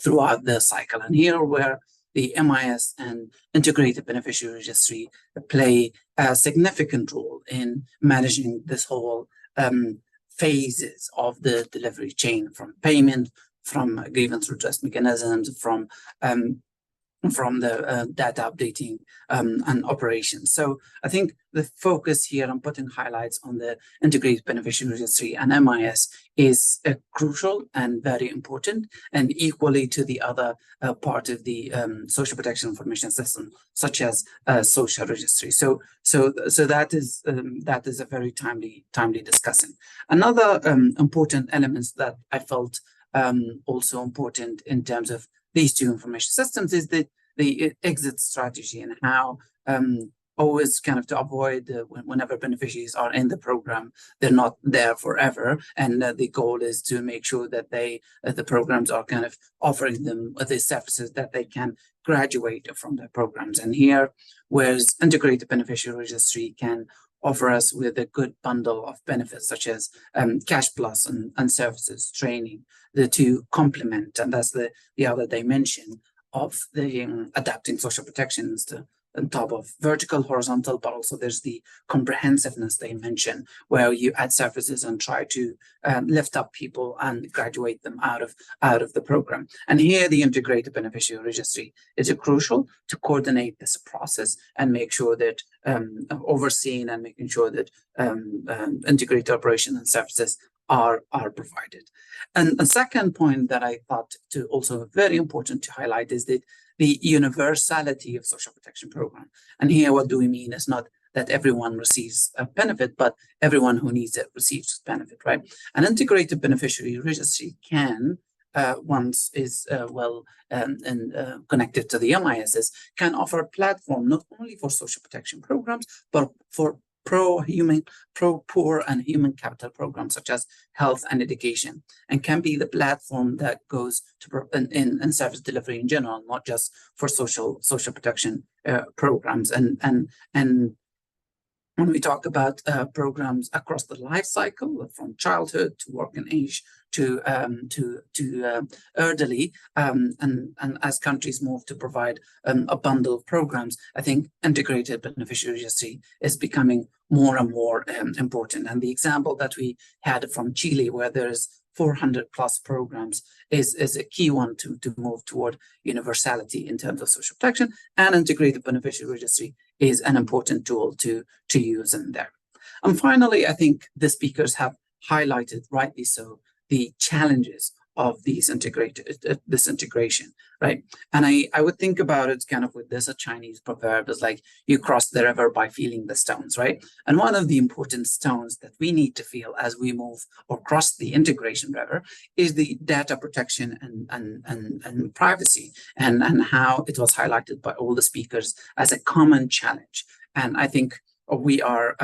throughout the cycle. And here where the MIS and integrated beneficiary registry play a significant role in managing this whole phases of the delivery chain, from payment, from grievance redress mechanisms, from the data updating and operations. So I think the focus here on putting highlights on the integrated beneficiary registry and MIS is crucial and very important, and equally to the other part of the social protection information system, such as social registry. So that is a very timely discussion. Another important element that I felt also important in terms of these two information systems is the exit strategy, and how always kind of to avoid whenever beneficiaries are in the program, they're not there forever. And the goal is to make sure that the programs are kind of offering them the services that they can graduate from the programs. And here, whereas integrated beneficiary registry can offer us with a good bundle of benefits, such as cash plus and services, training, the two complement, and that's the other dimension of the adapting social protections on top of vertical, horizontal, but also there's the comprehensiveness they mention, where you add services and try to lift up people and graduate them out of the program. And here, the integrated beneficiary registry is crucial to coordinate this process and make sure that overseeing and making sure that integrated operation and services are provided. And a second point that I thought to also very important to highlight is that the universality of social protection program. And here, what do we mean is not that everyone receives a benefit, but everyone who needs it receives benefit, right? An integrated beneficiary registry can, once is connected to the MISs, can offer a platform not only for social protection programs, but for pro-poor and human capital programs such as health and education, and can be the platform that goes to in service delivery in general, not just for social protection programs. And when we talk about programs across the life cycle, from childhood to working age to elderly, and as countries move to provide a bundle of programs, I think integrated beneficiary registry is becoming more and more important. And the example that we had from Chile, where there's 400 plus programs, is a key one to move toward universality in terms of social protection, and integrated beneficiary registry is an important tool to use in there. And finally, I think the speakers have highlighted, rightly so, the challenges of this integration, right? And I would think about it kind of with this, a Chinese proverb is like, you cross the river by feeling the stones, right? And one of the important stones that we need to feel as we move or cross the integration river is the data protection and privacy, and how it was highlighted by all the speakers as a common challenge. And I think we are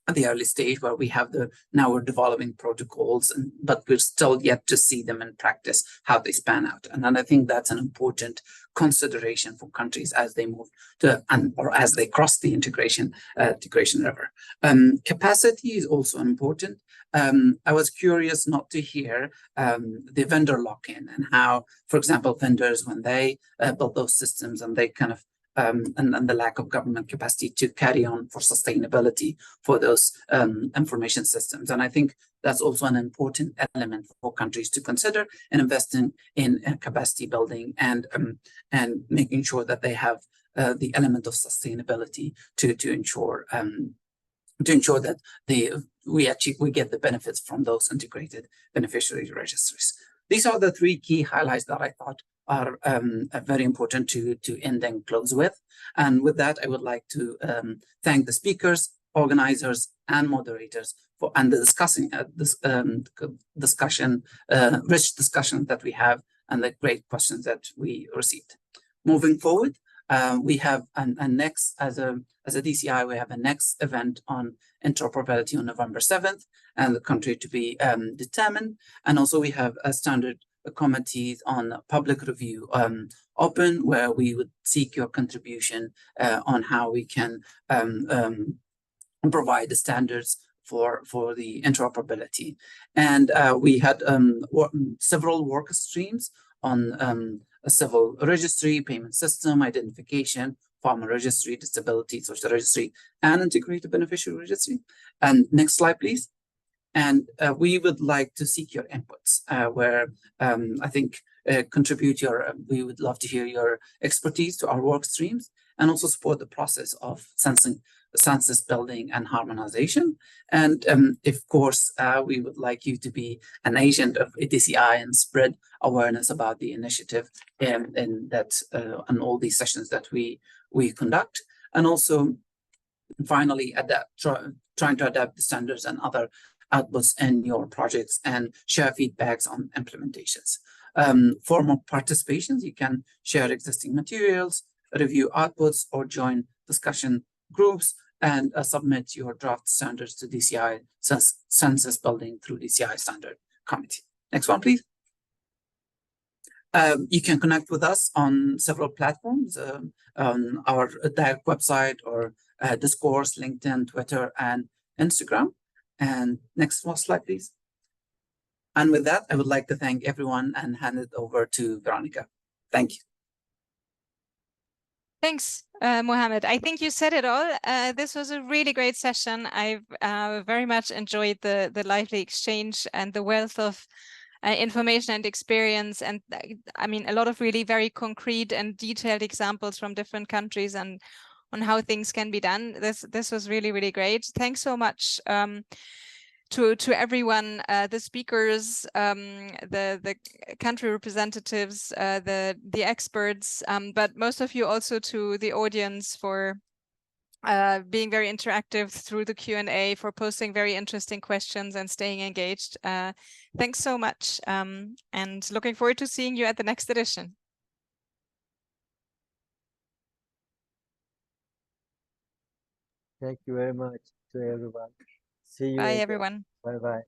at the early stage where we have now we're developing protocols, but we're still yet to see them in practice, how they span out. And then I think that's an important consideration for countries as they move to, or as they cross the integration river. Capacity is also important. I was curious not to hear the vendor lock-in, and how, for example, vendors, when they build those systems and they kind of and the lack of government capacity to carry on for sustainability for those information systems. And I think that's also an important element for countries to consider in investing in capacity building and making sure that they have the element of sustainability to ensure that we get the benefits from those integrated beneficiary registries. These are the three key highlights that I thought are very important to end and close with. And with that, I would like to thank the speakers, organizers, and moderators for the rich discussion that we have, and the great questions that we received. Moving forward, we have a next, as a DCI, we have a next event on interoperability on November 7th, and the country to be determined. And also we have a standard committees on public review open, where we would seek your contribution on how we can provide the standards for the interoperability. And we had several work streams on a civil registry, payment system, identification, farmer registry, disability, social registry, and integrated beneficiary registry. And next slide, please. And we would like to seek your inputs, where I think we would love to hear your expertise to our work streams, and also support the process of census building and harmonization. And of course, we would like you to be an agent of DCI and spread awareness about the initiative and all these sessions that we conduct. And also, finally, trying to adapt the standards and other outputs in your projects and share feedbacks on implementations. form of participations. You can share existing materials, review outputs, or join discussion groups, and submit your draft standards to DCI census building through DCI standard committee. Next one, please. You can connect with us on several platforms, on our DAG website or Discourse, LinkedIn, Twitter, and Instagram. And next one slide, please. And with that, I would like to thank everyone and hand it over to Veronica. Thank you. Thanks, Mohammed. I think you said it all. This was a really great session. I've very much enjoyed the lively exchange and the wealth of information and experience. And I mean, a lot of really very concrete and detailed examples from different countries and on how things can be done. This was really, really great. Thanks so much to everyone, the speakers, the country representatives, the experts, but most of you also to the audience for being very interactive through the Q&A, for posting very interesting questions and staying engaged. Thanks so much, and looking forward to seeing you at the next edition. Thank you very much to everyone. See you Bye, again. everyone. Bye-bye.